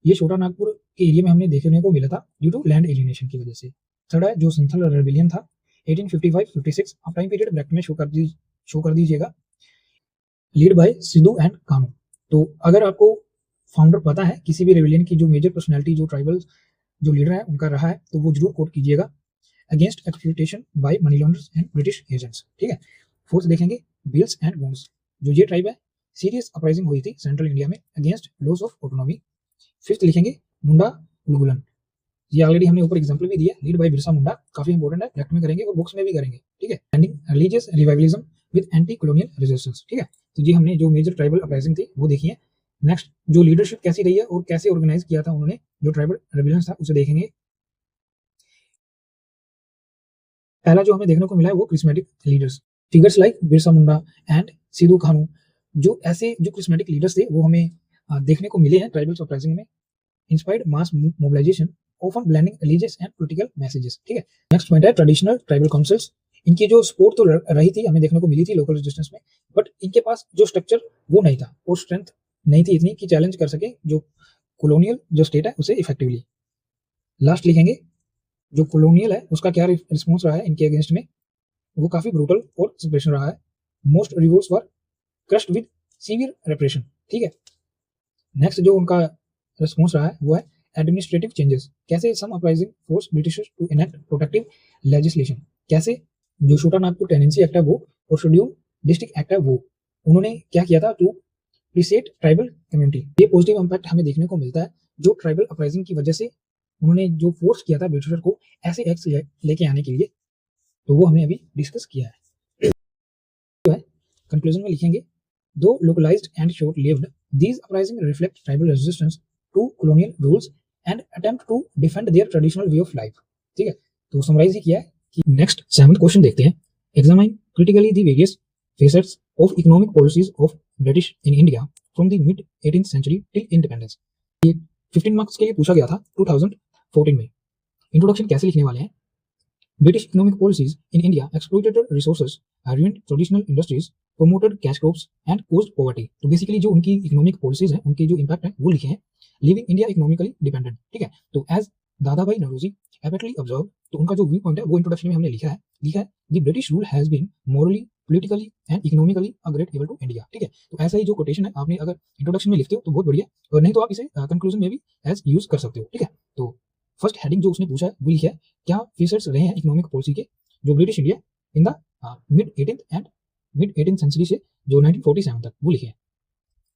ये छोटा नागपुर के एरिया में हमने देखने को मिला था ड्यू टू लैंड एलिनेशन की वजह से। थर्ड है जो संथल रेबिलियन था 1855-56, आप टाइम पीरियड ब्रैकेट में शो कर दीजिएगा, लीड बाय सिद्धू एंड कानू। तो अगर आपको फाउंडर पता है किसी भी रेबिलियन की, जो मेजर पर्सनैलिटी जो ट्राइबल जो लीडर है उनका रहा है, तो वो जरूर कोट कीजिएगा। Against exploitation by money launders and British agents, ठीक है। फोर्थ देखेंगे बिल्स एंड बॉन्ड्स, जो ये ट्राइब है सीरियस अपराइजिंग हुई थी सेंट्रल इंडिया में against loss of autonomy. Fifth लिखेंगे मुंडा उलगुलन, ये ऑलरेडी हमने ऊपर एग्जांपल भी दिया, लीड बाय बिरसा मुंडा, काफी इंपॉर्टेंट है, लेफ्ट में करेंगे और बुक्स में भी करेंगे, ठीक है। Ending religious revivalism with anti colonial resistance, ठीक है। तो ये हमने जो मेजर ट्राइबल अपराइजिंग थी वो देखी है। नेक्स्ट जो लीडरशिप कैसी रही है और कैसे ऑर्गेनाइज किया था उन्होंने जो ट्राइबल रेबिलियंस था उसे देखेंगे। पहला जो हमें देखने को मिला है वो charismatic leaders, figures like Birsa Munda and Sidhu Kanhu, जो ऐसे जो क्रिस्मेटिक लीडर्स थे वो हमें देखने को मिले हैं ट्राइबल अपराइजिंग में। Inspired mass mobilisation often blending religious and political messages, ठीक है। नेक्स्ट पॉइंट है ट्रेडिशनल ट्राइबल काउंसिल्स, इनकी जो सपोर्ट तो रही थी, हमें देखने को मिली थी लोकल रेजिस्टेंस में, बट इनके पास जो स्ट्रक्चर वो नहीं था और स्ट्रेंथ नहीं थी इतनी कि चैलेंज कर सके जो कॉलोनियल जो स्टेट है उसे इफेक्टिवली। लास्ट लिखेंगे जो कॉलोनियल है उसका क्या रिस्पॉन्स रहा है इनके अगेंस्ट में, वो काफी ब्रूटल और सप्रेशन रहा है। Most revolts were crushed with severe रेप्रेशन, ठीक है। नेक्स्ट जो उनका रिस्पॉन्स रहा है वो है एडमिनिस्ट्रेटिव चेंजेस, कैसे some uprising force Britishers to enact protective legislation, कैसे जो छोटा नागपुर टेनेंसी एक्ट है वो और शेड्यूल डिस्ट्रिक्ट एक्ट है वो उन्होंने क्या किया था टू प्रिसेट ट्राइबल कम्युनिटी। ये पॉजिटिव इंपैक्ट हमें देखने को मिलता है जो ट्राइबल अपराइजिंग की वजह से उन्होंने जो फोर्स किया था ब्रिटिशर को ऐसे एक्ट लेके आने के लिए, तो वो हमने अभी डिस्कस किया है। जो है कंक्लूजन में लिखेंगे though localised and short lived, these uprising reflect tribal resistance to colonial rules and attempt to defend their traditional way of life, ठीक है। तो समराइज ही किया है कि नेक्स्ट 7th क्वेश्चन देखते हैं। Examine critically the various facets of economic policies of British in India from the mid 18th century till independence. ये 15 marks के लिए पूछा गया था 2014 में। इंट्रोडक्शन कैसे लिखने वाले हैं। British economic policies in India exploited resources, ruined traditional industries, promoted cash crops and caused poverty. तो बेसिकली जो उनकी इकोनॉमिक पॉलिसीज हैं उनके जो इम्पैक्ट है वो लिखे हैं। लिविंग इंडिया इकोनॉमिकली डिपेंडेंट, ठीक है। तो एज दादाभाई नौरोजी एपेटली ऑब्जर्व, तो उनका जो व्यू पॉइंट है वो इंट्रोडक्शन में हमने लिखा है the British rule has been morally politically and economically a great help to India, ठीक है। तो ऐसा ही जो कोटेशन है आपने अगर इंट्रोडक्शन में लिखते हो तो बहुत बढ़िया, और नहीं तो आप इसे कंक्लूजन में भी एज यूज कर सकते हो, ठीक है। तो फर्स्ट हेडिंग जो उसने पूछा है वो लिखा है क्या फीचर्स रहे हैं इकोनॉमिक पॉलिसी के जो British India in the mid 18th century से जो 1947 तक, वो लिखे हैं।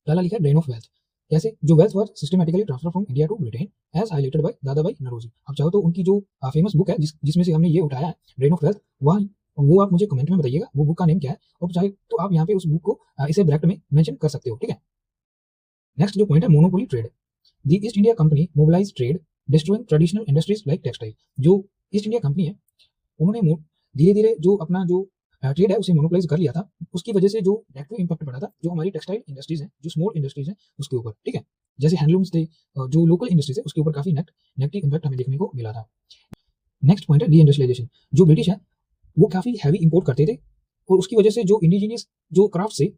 पहला लिखा है ड्रेन ऑफ वेल्थ, कैसे जो wealth was systematically transfer from India to Britain as highlighted by Dadabhai Naoroji. आप चाहो तो उनकी जो फेमस बुक है जिसमें से हमने ये उठाया है ड्रेन ऑफ वेल्थ, वो आप मुझे कमेंट में बताइएगा वो बुक का नेम क्या है, और चाहे तो आप यहाँ पे उस बुक को इसे ब्रैकेट में मेंशन कर सकते हो, ठीक है। नेक्स्ट जो पॉइंट है monopoly trade, the East India Company mobilise trade destroying traditional industries like textile, जो ईस्ट इंडिया कंपनी है, उन्होंने धीरे धीरे जो अपना जो ट्रेड है उसे मोनोपोलाइज कर लिया था। उसकी वजह से जो नेगेटिव इंपैक्ट पड़ा था जो हमारी टेक्सटाइल इंडस्ट्रीज है, जो स्मॉल इंडस्ट्रीज है उसके ऊपर, ठीक है, जैसे हैंडलूम्स थे, जो लोकल इंडस्ट्रीज है उसके ऊपर काफी नेगेटिव इंपैक्ट हमें देखने को मिला था। नेक्स्ट पॉइंट है डी इंडस्ट्रियलाइजेशन। जो ब्रिटिश है वो काफी हैवी इंपोर्ट करते थे और उसकी वजह से जो इंडिजीनियस जो क्राफ्ट से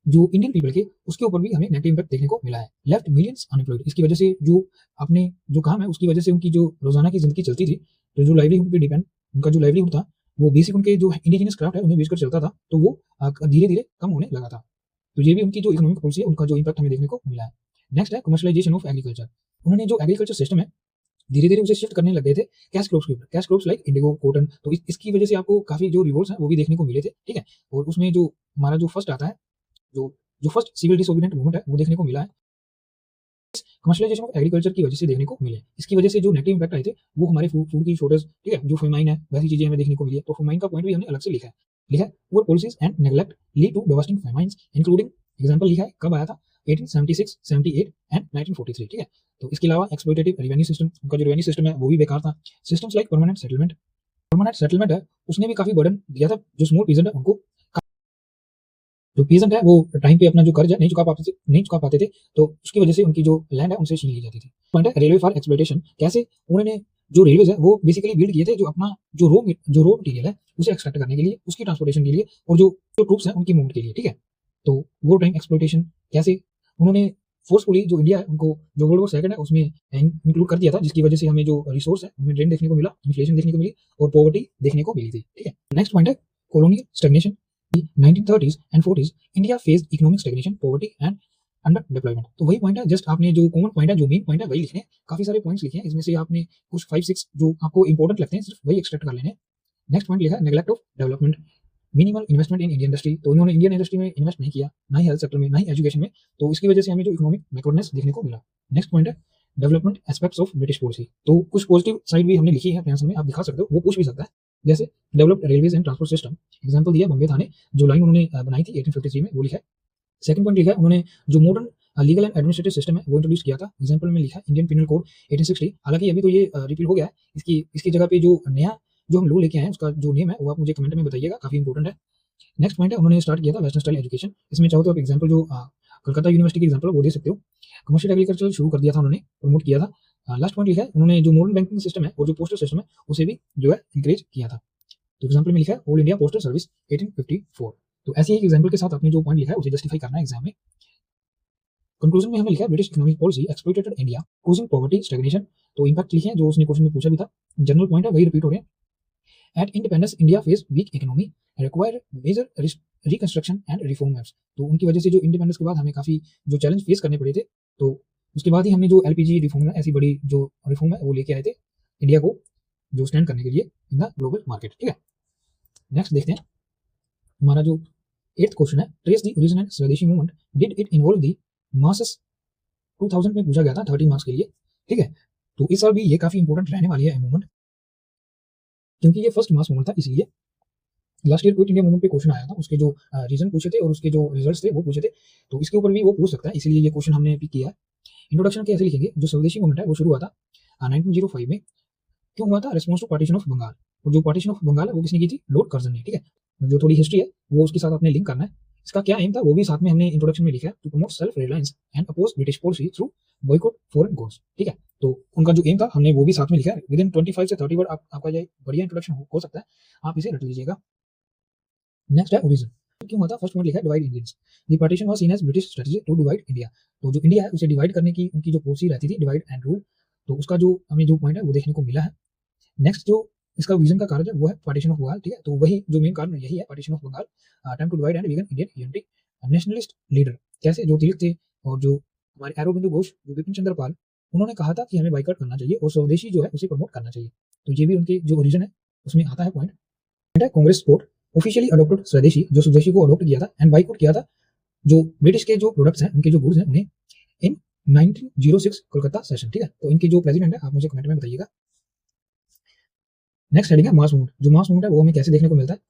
जो इंडियन पीपल के उसके ऊपर भी हमें नेगेटिव इंपैक्ट देखने को मिला है। Left millions unemployed. इसकी वजह से जो अपने जो काम है उसकी वजह से उनकी जो रोजाना की जिंदगी चलती थी, तो जो लाइवलीहुड पे डिपेंड उनका जो लाइवलीहुड था वो बेसिक उनके जो इंडिजिनियस क्राफ्ट है उन्हें बेचकर चलता था, तो वो धीरे धीरे कम होने लगा था। तो ये भी उनकी जो इकोनॉमिक पॉलिसी है उनका जो इंपैक्ट हमें देखने को मिला है। नेक्स्ट है कमर्शियलाइजेशन ऑफ एग्रीकल्चर। उन्होंने जो एग्रीकल्चर सिस्टम है धीरे धीरे उसे शिफ्ट करने लग गए थे कैश क्रॉप्स के ऊपर, cash crops like Indigo, cotton. तो इसकी वजह से आपको काफी जो रिवोल्ट्स हैं वो भी देखने को मिले थे, ठीक है। और उसमें जो हमारा जो फर्स्ट आता है, जो जो फर्स्ट सिविल डिसोबीडिएंट मूवमेंट है वो देखने को मिला है कमर्शियलाइजेशन ऑफ एग्रीकल्चर की वजह से देखने को मिले। इसकी वजह से जो नेगेटिव इंपैक्ट आए थे वो हमारे फूड की शॉर्टेज, ठीक है, जो फेमाइन है वैसी चीजें हमें देखने को मिली है। तो फेमाइन का पॉइंट भी हमने अलग से लिखा है poor policies and neglect lead to devastating famines including. Example लिखा है कब आया था, 1876, 78 एंड 1943, ठीक है। तो इसके अलावा एक्सप्लॉइटेटिव रेवेन्यू सिस्टम, उनका जो रेवेन्यू सिस्टम है वो भी बेकार था। सिस्टम्स लाइक परमानेंट सेटलमेंट है उसने भी काफी बर्डन दिया था जो स्मॉल पीजेंट है उनको। जो पीजेंट है वो टाइम पे अपना जो कर्ज है नहीं चुका पाते थे, तो उसकी वजह से उनकी जो लैंड है उनसे छीन ली जाती थी। पॉइंट है रेलवे फॉर एक्सप्लॉइटेशन। कैसे उन्होंने जो रेलवेज है वो बेसिकली बिल्ड किए थे जो अपना जो रो मटेरियल है उसे एक्सट्रैक्ट करने के लिए, उसकी ट्रांसपोर्टेशन के लिए और जो ट्रूप्स हैं उनकी मूवमेंट के लिए, ठीक है। तो वो टाइम एक्सप्लॉइटेशन कैसे उन्होंने फोर्सफुली जो इंडिया है उनको जो वर्ल्ड वॉर सेकंड है उसमें इंक्लूड कर दिया था, जिसकी वजह से हमें जो रिसोर्स है उनमें ड्रेन देखने को मिला, इन्फ्लेशन देखने को मिली और पॉवर्टी देखने को मिली थी, ठीक है। नेक्स्ट पॉइंट है colonial stagnation. 1930s and 40s India faced economic stagnation, poverty and under development. तो वही पॉइंट है, जस्ट आपने जो कॉमन पॉइंट है, जो मेन पॉइंट है वही लिखने हैं। काफी सारे पॉइंट्स लिखे हैं, इसमें से आपने कुछ 5-6 जो आपको इंपॉर्टेंट लगते हैं सिर्फ वही एक्सट्रैक्ट कर लेने हैं। नेक्स्ट पॉइंट लिखा है neglect of development, minimal investment in Indian industry. तो इन्होंने इंडियन इंडस्ट्री में इन्वेस्ट नहीं किया, ना ही हेल्थ सेक्टर में, ना ही एजुकेशन में, तो इसकी वजह से हमें जो इकोनॉमिक बैकवर्डनेस देखने को मिला। नेक्स्ट पॉइंट है development aspects of British policy. तो कुछ पॉजिटिव साइड भी हमने लिखी है अपने आंसर में, आप दिखा सकते हो, वो पूछ भी सकता है। जैसे developed railways and transport system, example दिया बम्बे थाने, जो लाइन उन्होंने बनाई थी 1853 में वो लिखा है। सेकंड पॉइंट लिखा है उन्होंने जो modern legal and administrative system है वो इंट्रोड्यूस किया था। एग्जांपल में लिखा है इंडियन पिनल कोड 1860। हालांकि अभी तो ये रिपील हो गया है, इसकी जगह पे जो नया जो हम लॉ लेके आए हैं उसका जो नेम है वो आप मुझे कमेंट में बताइएगा, काफी इंपॉर्टेंट है। नेक्स्ट पॉइंट है उन्होंने स्टार्ट किया था वेस्टर्न स्टाइल एजुकेशन। इसमें चाहो तो आप एग्जांपल जो कलकत्ता यूनिवर्सिटी की एग्जांपल वो दे सकते हो। कमर्शियल एग्रीकल्चर शुरू कर दिया था उन्होंने, प्रमोट किया था। लास्ट पॉइंट लिखा है उन्होंने जो मॉडर्न बैंकिंग सिस्टम है और जो पोस्टल सिस्टम है उसे भी जो है इंकरेज किया था। तो एग्जांपल में लिखा है ऑल इंडिया पोस्टल सर्विस 1854। तो ऐसे ही एग्जांपल के साथ आपने जो पॉइंट लिखा है उसे जस्टिफाई करना है एग्जाम में। कंक्लूजन में हमें लिखा है British economic policy exploited India causing poverty stagnation. तो इंपैक्ट लिखे हैं जो उसने क्वेश्चन में पूछा भी था, जनरल पॉइंट है वही रिपीट हो रहे हैं। At independence India face weak economy, require major reconstruction and reforms. तो उनकी वजह से जो इंडिपेंडेंस के बाद हमें काफी जो चैलेंज फेस करने पड़े थे, तो उसके बाद ही हमने जो एलपीजी रिफॉर्म है, ऐसी बड़ी जो रिफॉर्म है वो लेके आए थे इंडिया को जो स्टैंड करने के लिए इन द ग्लोबल मार्केट, ठीक है। नेक्स्ट देखते हैं हमारा जो 8th क्वेश्चन है, ट्रेस द ओरिजिन एंड स्वदेशी movement, did it involve the masses. 2000 में पूछा गया था 30 मार्क्स के लिए, ठीक है। तो इस साल भी ये काफी इंपॉर्टेंट रहने वाली है मूवमेंट, क्योंकि ये फर्स्ट मास मूवमेंट था, इसलिए last year quit India movement पे क्वेश्चन आया था, उसके जो रीजन पूछे थे और उसके जो रिजल्ट्स थे वो पूछे थे, तो इसके ऊपर भी वो पूछ सकता है, इसलिए ये क्वेश्चन हमने पिक किया है। इंट्रोडक्शन कैसे लिखेंगे, जो स्वदेशी मूवमेंट है वो शुरू हुआ था 1905 में। क्यों हुआ था, response to partition of Bengal. और जो पार्टीशन ऑफ बंगाल है वो किसने की थी, लॉर्ड कर्जन ने, ठीक है। जो थोड़ी हिस्ट्री है वो उसके साथ आपने लिंक करना है। इसका क्या एम था वो भी साथ में हमने इंट्रोडक्शन में लिखा है, to promote self reliance and oppose British policy through boycott foreign goods, ठीक है। तो उनका जो एम था हमने वो भी साथ में लिखा है। विद इन 25 से 30 वर्ड आपका ये बढ़िया इंट्रोडक्शन हो सकता है, आप इसे रट लीजिएगा। नेक्स्ट है ओरिजिन। क्यों हुआ था, फर्स्ट पॉइंट लिखा है divide Indians. The partition was seen as British strategy to divide India. तो जो इंडिया है उसे डिवाइड करने की उनकी जो पॉलिसी रहती थी, डिवाइड एंड रूल, तो उसका जो हमें जो पॉइंट है वो देखने को मिला है। नेक्स्ट जो इसका विजन का कारण है वो है पार्टीशन ऑफ बंगाल, ठीक है। तो वही जो मेन कारण यही है, partition of Bengal, attempt to divide and weaken Indian unity. Nationalist leader कैसे, जो तिलक थे और जो हमारे अरविंद घोष, जो बिपिन चंद्र पाल, उन्होंने कहा था कि हमें बाइकआउट करना चाहिए और स्वदेशी जो है उसे प्रमोट करना चाहिए। तो ये भी उनके जो ओरिजिन है उसमें आता है point. Congress support officially adopted स्वदेशी, जो स्वदेशी को अडॉप्ट किया था एंड बाइकआउट किया था जो ब्रिटिश के जो प्रोडक्ट्स हैं, उनके जो गुड्स हैं, उन्हें इन 1906 कोलकाता सेशन, ठीक है। तो इनके जो प्रेसिडेंट है आप मुझे कमेंट में बताइएगा। नेक्स्ट हेडिंग है मास मूवमेंट। जो मास मूवमेंट है वो हमें कैसे देखने को मिलता है,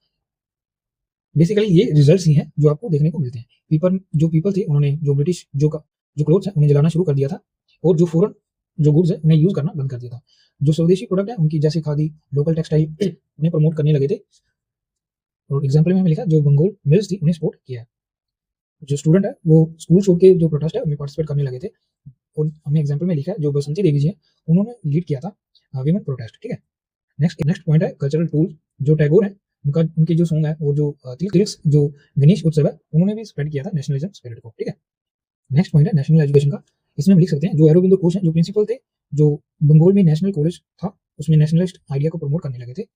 बेसिकली ये रिजल्ट्स ही हैं जो आपको देखने को मिलते हैं। पीपल थे, उन्होंने जो ब्रिटिश जो क्लोथ्स है उन्हें जलाना शुरू कर दिया था और जो फॉरेन जो गुड्स है उन्हें यूज करना बंद कर दिया था। जो स्वदेशी प्रोडक्ट है उनकी, जैसे खादी, लोकल टेक्सटाइल, उन्हें प्रमोट करने लगे थे। और एग्जाम्पल में हमें लिखा जो बंगाल मिल्स थी उन्हें सपोर्ट किया है। जो स्टूडेंट है वो स्कूल छोड़ के जो प्रोटेस्ट है उनमें पार्टिसिपेट करने लगे थे। और हमने एग्जाम्पल में लिखा है जो बसंती देवी जी है उन्होंने लीड किया था वीमेन प्रोटेस्ट। ठीक है, नेक्स्ट पॉइंट है कल्चरल टूल। जो टैगोर है उनका, उनके जो सॉन्ग है वो जो तिलक जो गणेश उत्सव है उन्होंने भी स्प्रेड किया था नेशनलिज्म स्पिरिट को। ठीक है, नेक्स्ट पॉइंट है नेशनल एजुकेशन का। इसमें हम लिख सकते हैं जो अरबिंदो घोष हैं जो प्रिंसिपल थे, जो बंगाल में नेशनल कॉलेज था उसमें नेशनलिस्ट आइडिया को प्रमोट करने लगे थे।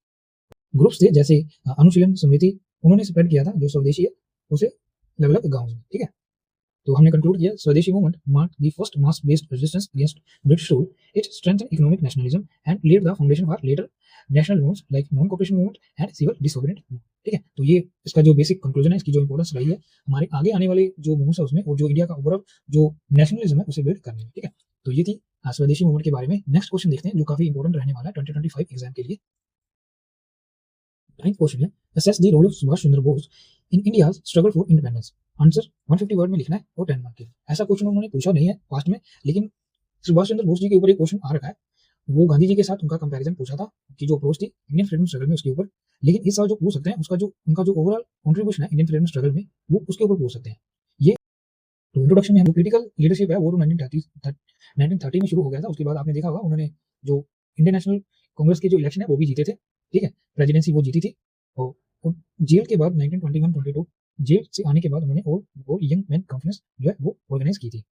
ग्रुप्स थे जैसे अनुशीलन समिति, उन्होंने स्प्रेड किया था जो स्वदेशी है उसे अलग अलग गाँव में। ठीक है, तो हमने कंक्लूड किया swadeshi movement mark the first mass based resistance against British rule, it strengthen economic nationalism and laid the foundation for later national movements like non cooperation movement and civil disobedient movement. ठीक है, तो ये इसका जो basic conclusion है, इसकी जो importance रही है हमारे आगे आने वाले जो मूवमेंट्स है उसमें, और जो इंडिया का ओवरऑल जो नेशनलिज्म है उसे बिल्ड करने में। ठीक है, तो ये थी स्वदेशी मूवमेंट के बारे में। नेक्स्ट क्वेश्चन देखते हैं जो काफी इंपॉर्टेंट रहने वाला है 2025 एग्जाम के लिए। 9th क्वेश्चन है assess the role of Subhash Chandra Bose in India's struggle for independence. Answer 150 word में लिखना है और 10 मार्क के। ऐसा क्वेश्चन उन्होंने पूछा नहीं है पास्ट में, लेकिन सुभाष चंद्र बोस जी के ऊपर एक क्वेश्चन आ रखा है। वो गांधी जी के साथ उनका कंपैरिजन पूछा था कि जो अप्रोच थी इंडियन फ्रीडम स्ट्रगल में उसके ऊपर, लेकिन इस साल जो पूछ सकते हैं उसका जो उनका जो ओवरऑल कंट्रीब्यूशन है इंडियन फ्रीडम स्ट्रगल में वो उसके ऊपर पूछ सकते हैं। ये तो इंट्रोडक्शन में पॉलिटिकल लीडरशिप है वो 1930 में शुरू हो गया था। उसके बाद आपने देखा होगा उन्होंने जो इंडियन नेशनल कांग्रेस के जो इलेक्शन है वो भी जीते थे। ठीक है, प्रेसिडेंसी वो जीती थी। और जेल के बाद 1921-22 जेल से आने के बाद उन्होंने और यंग मैन कॉन्फ्रेंस जो है वो ऑर्गेनाइज की थी।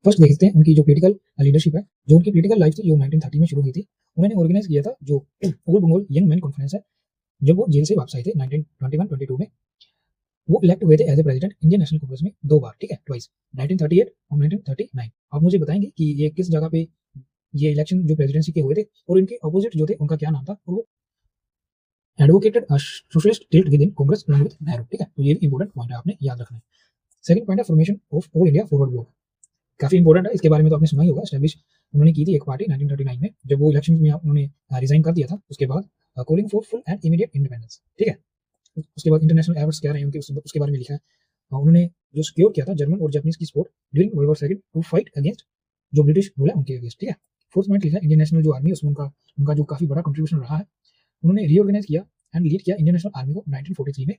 फर्स्ट देखते हैं उनकी जो पॉलिटिकल लीडरशिप है, जो उनकी पॉलिटिकल लाइफ थी जो 1930 में शुरू हुई थी। उन्होंने ऑर्गेनाइज किया था जो all Bengal young man conference है। जब वो जेल से वापस आए थे 1921-22 में, वो इलेक्ट हुए थे as a president Indian National Congress में 2 बार। ठीक है, ट्वाइस, 1938 और 1939। आप मुझे बताएंगे कि ये किस जगह पे ये इलेक्शन जो प्रेसिडेंसी के हुए थे, और इनके अपोजिट जो थे उनका क्या नाम था, और वो advocated socialist tilt with in Congress along with Nehru. ठीक है, तो ये भी इंपॉर्टेंट पॉइंट है, आपने याद रखना है। सेकंड पॉइंट है formation of all India forward block. काफी इंपॉर्टेंट है, इसके बारे में तो आपने सुना ही होगा। एस्टैब्लिश उन्होंने की थी एक पार्टी 1939 में, जब वो इलेक्शन में उन्होंने रिजाइन कर दिया था उसके बाद, calling for full and immediate independence. ठीक है, उसके बाद इंटरनेशनल एफर्ट्स क्या रहे उनके उसके बारे में लिखा है। उन्होंने जो सिक्योर किया था जर्मन और जापानीज की support during world war second to fight against जो ब्रिटिश रूल है उनके अगेंस्ट। ठीक है, फोर्थ पॉइंट लिखा है इंडियन नेशनल जो आर्मी उसमें उनका उनका जो काफी बड़ा कंट्रीब्यूशन रहा है। उन्होंने रीऑर्गेनाइज किया एंड लीड किया इंडियन नेशनल आर्मी को 1943 में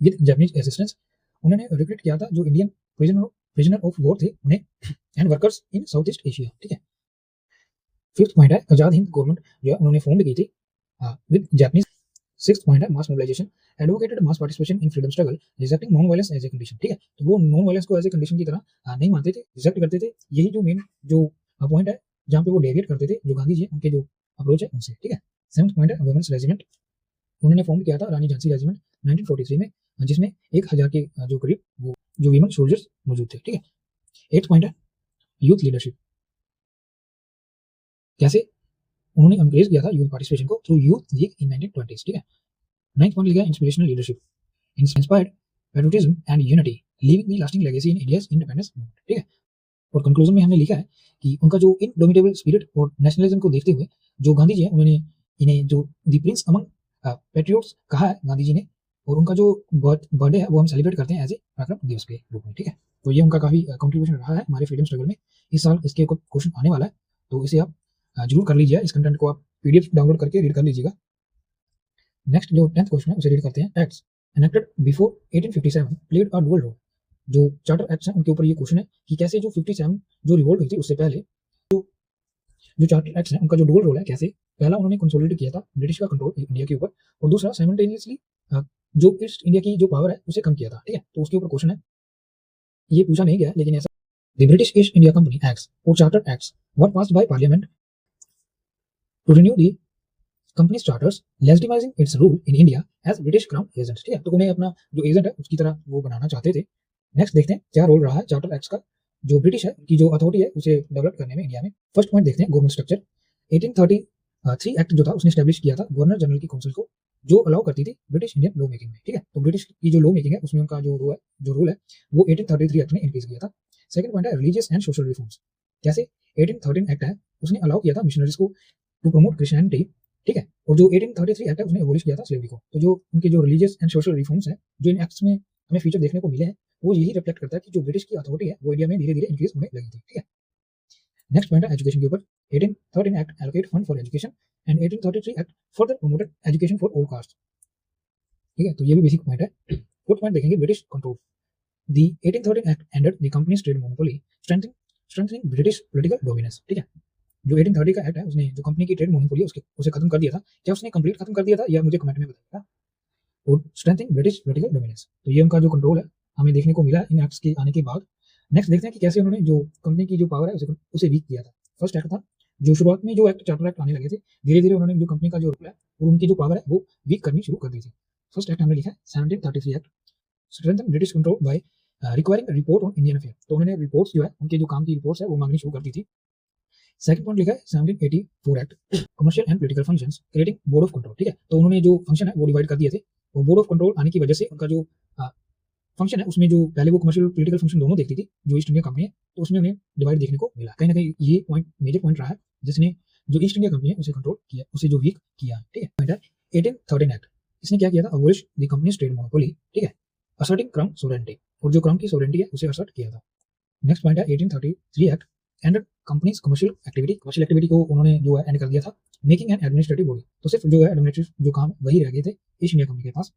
विद जापानीज असिस्टेंस। उन्होंने रिक्रूट किया था जो इंडियन प्रिजनर ऑफ वॉर थे उन्हें and workers in south east Asia. ठीक है, फिफ्थ पॉइंट है आजाद हिंद गवर्नमेंट जो है उन्होंने फॉर्म की थी विद जापानीज। सिक्स्थ पॉइंट है mass mobilisation, advocated mass participation in freedom struggle, rejecting non violence as a condition. ठीक है, तो वो नॉन वायलेंस को एज ए कंडीशन की तरह नहीं मानते थे, रिजेक्ट करते थे। यही जो मेन जो पॉइंट है जहाँ पे वो डेविएट करते थे जो गांधी जी उनके जो अप्रोच है उनसे। ठीक है, सेवंथ पॉइंट है वुमेन्स रेजिमेंट। उन्होंने फॉर्म किया था रानी झांसी रेजिमेंट 1943 में, जिसमें 1000 के जो करीब वो जो वीमेन सोल्जर्स मौजूद थे। ठीक है, एट पॉइंट है यूथ लीडरशिप, कैसे उन्होंने एनकरेज किया था यूथ पार्टिसिपेशन को थ्रू यूथ लीग इन 1920s। ठीक है, नाइन्थ पॉइंट लिखा inspirational leadership, inspired patriotism and unity, leaving the lasting legacy in India's independence movement. ठीक है, और कंक्लूजन में हमने लिखा है कि उनका जो इनडोमिटेबल स्पिरिट और नेशनलिज्म को देखते हुए जो गांधी जी है उन्होंने इन्हें जो द प्रिंस अमंग पैट्रियोट्स कहा है गांधी जी ने, और उनका जो बर्थडे है वो हम सेलिब्रेट करते हैं एज ए पराक्रम दिवस के रूप में। ठीक है, तो ये उनका काफी कंट्रीब्यूशन रहा है हमारे फ्रीडम स्ट्रगल में। इस साल इसके क्वेश्चन आने वाला है, तो इसे आप जरूर कर लीजिए। इस कंटेंट को आप पीडीएफ डाउनलोड करके रीड कर लीजिएगा। नेक्स्ट जो 10th क्वेश्चन है उसे रीड करते हैं। Acts enacted before 1857 played a dual role. जो चार्टर एक्ट्स हैं उनके ऊपर ये क्वेश्चन है कि कैसे जो 57 जो रिवोल्ट हुई थी उससे पहले जो चार्टर एक्ट्स हैं उनका जो डुअल रोल है, कैसे पहला उन्होंने कंसोलिडेट किया था ब्रिटिश का कंट्रोल इंडिया के ऊपर, और दूसरा साइमल्टेनियसली जो ईस्ट इंडिया की जो पावर है उसे कम किया था। ठीक है, तो उसके ऊपर क्वेश्चन है, ये पूछा नहीं गया लेकिन ऐसा the British East India company acts और charter acts were passed by parliament to renew the company's charters legitimising its rule in India as British crown agent. ठीक है, तो उन्हें अपना जो एजेंट है उसकी तरह वो बनाना चाहते थे। नेक्स्ट देखते हैं क्या रोल रहा है चार्टर एक्ट्स का जो ब्रिटिश है की जो अथॉरिटी है उसे डेवलप करने में इंडिया में। फर्स्ट पॉइंट देखते हैं गवर्नमेंट स्ट्रक्चर। 1833 एक्ट जो था उसने स्टैब्लिश किया था गवर्नर जनरल की काउंसिल को, जो अलाउ करती थी ब्रिटिश इंडियन लॉ मेकिंग में। ठीक है, तो ब्रिटिश की जो लॉ मेकिंग है उसमें उनका जो रूल है वो 1833 एक्ट ने इंक्रीज किया था। सेकंड पॉइंट है रिलीजियस एंड सोशल रिफॉर्म्स, कैसे 1813 एक्ट है उसने अलाउ किया था मिशनरीज को टू प्रमोट क्रिश्चियनिटी। ठीक है, और जो 1833 एक्ट है उसने एबॉलिश किया था स्लेवरी को। तो जो उनके जो रिलीजियस एंड सोशल रिफॉर्म्स है जो इन एक्ट्स में हमें फीचर देखने को मिले हैं वो यही रिफ्लेक्ट करता है कि जो ब्रिटिश की अथॉरिटी है वो इंडिया में धीरे धीरे इंक्रीज होने लगी थी। ठीक है, नेक्स्ट पॉइंट है एजुकेशन के ऊपर। 1813 act allocate fund for education and 1833 act further promoted education for all cast. ठीक है, तो ये भी बेसिक पॉइंट है। फोर्थ पॉइंट देखेंगे, British control. The 1813 act ended the companies trade monopoly, strengthening British political dominance. ठीक है, जो 1830 का एक्ट है उसने जो कंपनी की ट्रेड मोनोपोली उसे खत्म कर दिया था। क्या उसने कंप्लीट खत्म कर दिया था या मुझे कमेंट में बताइएगा। और स्ट्रेंथनिंग ब्रिटिश पॉलिटिकल डोमिनेंस, तो ये उनका जो कंट्रोल है हमें देखने को मिला इन एक्ट्स के आने के बाद। नेक्स्ट देखते हैं कि कैसे उन्होंने जो कंपनी की जो पावर है उसे वीक किया था। फर्स्ट एक्ट था, जो शुरुआत में जो एक्ट चार्टर एक्ट आने लगे थे, धीरे धीरे उन्होंने जो कंपनी का जो रूल है और उनकी जो पावर है वो वीक करनी शुरू कर दी थी। फर्स्ट एक्ट हमने लिखा है 1733 act, strengthen British control by requiring report on Indian affair. तो उन्होंने रिपोर्ट्स जो है उनके जो काम की रिपोर्ट्स है वो मांगनी शुरू कर दी थी। सेकंड पॉइंट लिखा है 1784 act, commercial and political functions creating board of control. ठीक है, तो उन्होंने जो फंक्शन है वो डिवाइड कर दिए थे और बोर्ड ऑफ कंट्रोल आने की वजह से उनका जो फंक्शन है उसमें जो पहले वो कमर्शियल पॉलिटिकल फंक्शन दोनों देखती थी जो ईस्ट इंडिया कंपनी है, तो उसमें उन्हें डिवाइड देखने को मिला। कहीं ना कहीं ये पॉइंट मेजर पॉइंट रहा है जिसने जो ईस्ट इंडिया कंपनी है उसे कंट्रोल किया, उसे जो वीक किया। ठीक है, पॉइंट है 1813 एक्ट, इसने क्या किया था, abolish the companies trade monopoly. ठीक है, असर्टिंग क्राउन सोवरेनिटी, और जो क्राउन की सोवरेनिटी है उसे असर्ट किया था। नेक्स्ट पॉइंट है 1833 act and companies commercial activity को उन्होंने जो है एंड कर दिया था। मेकिंग एन एडमिनिस्ट्रेटिव बॉडी, तो सिर्फ जो है एडमिनिस्ट्रेटिव जो काम वही रह गए थे ईस्ट इंडिया कंपनी के पास।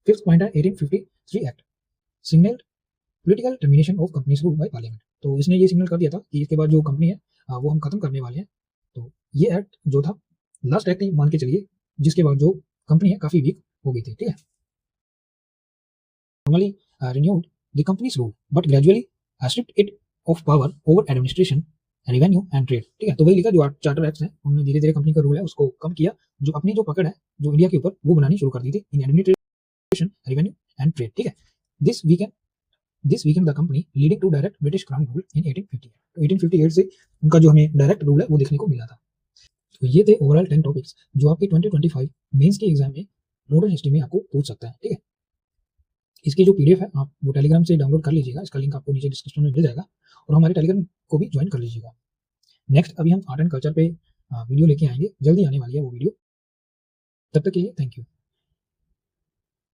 फिफ्थ पॉइंट है 1853 act, signal political termination of companies rule by parliament, तो इसने ये सिग्नल कर दिया था कि इसके बाद जो कंपनी है वो हम खत्म करने वाले हैं। तो ये एक्ट जो था लास्ट एक्ट ही मान के चलिए, जिसके बाद जो कंपनी है काफी वीक हो गई थी। ठीक है, normally renewed the company's rule but gradually stripped it of power over administration, revenue and trade. ठीक है, तो वही लिखा जो चार्टर एक्ट है उन्होंने धीरे धीरे कंपनी का रूल है उसको कम किया, जो अपनी जो पकड़ है जो इंडिया के ऊपर वो बनानी शुरू कर दी थी in administration, revenue and trade. ठीक है, this weakened the company leading to direct British crown rule in 1858। तो 1858 से उनका जो हमें डायरेक्ट रूल है वो देखने को मिला था। तो ये थे ओवरऑल 10 टॉपिक्स जो आपके 2025 मेंस के एग्जाम में मॉडर्न हिस्ट्री में आपको पूछ सकता है। ठीक है, इसकी जो पीडीएफ है आप वो टेलीग्राम से डाउनलोड कर लीजिएगा, इसका लिंक आपको नीचे डिस्क्रिप्शन में मिल जाएगा और हमारे टेलीग्राम को भी ज्वाइन कर लीजिएगा। नेक्स्ट अभी हम आर्ट एंड कल्चर पे वीडियो लेके आएंगे, जल्दी आने वाली है वो वीडियो। तब तक के लिए थैंक यू।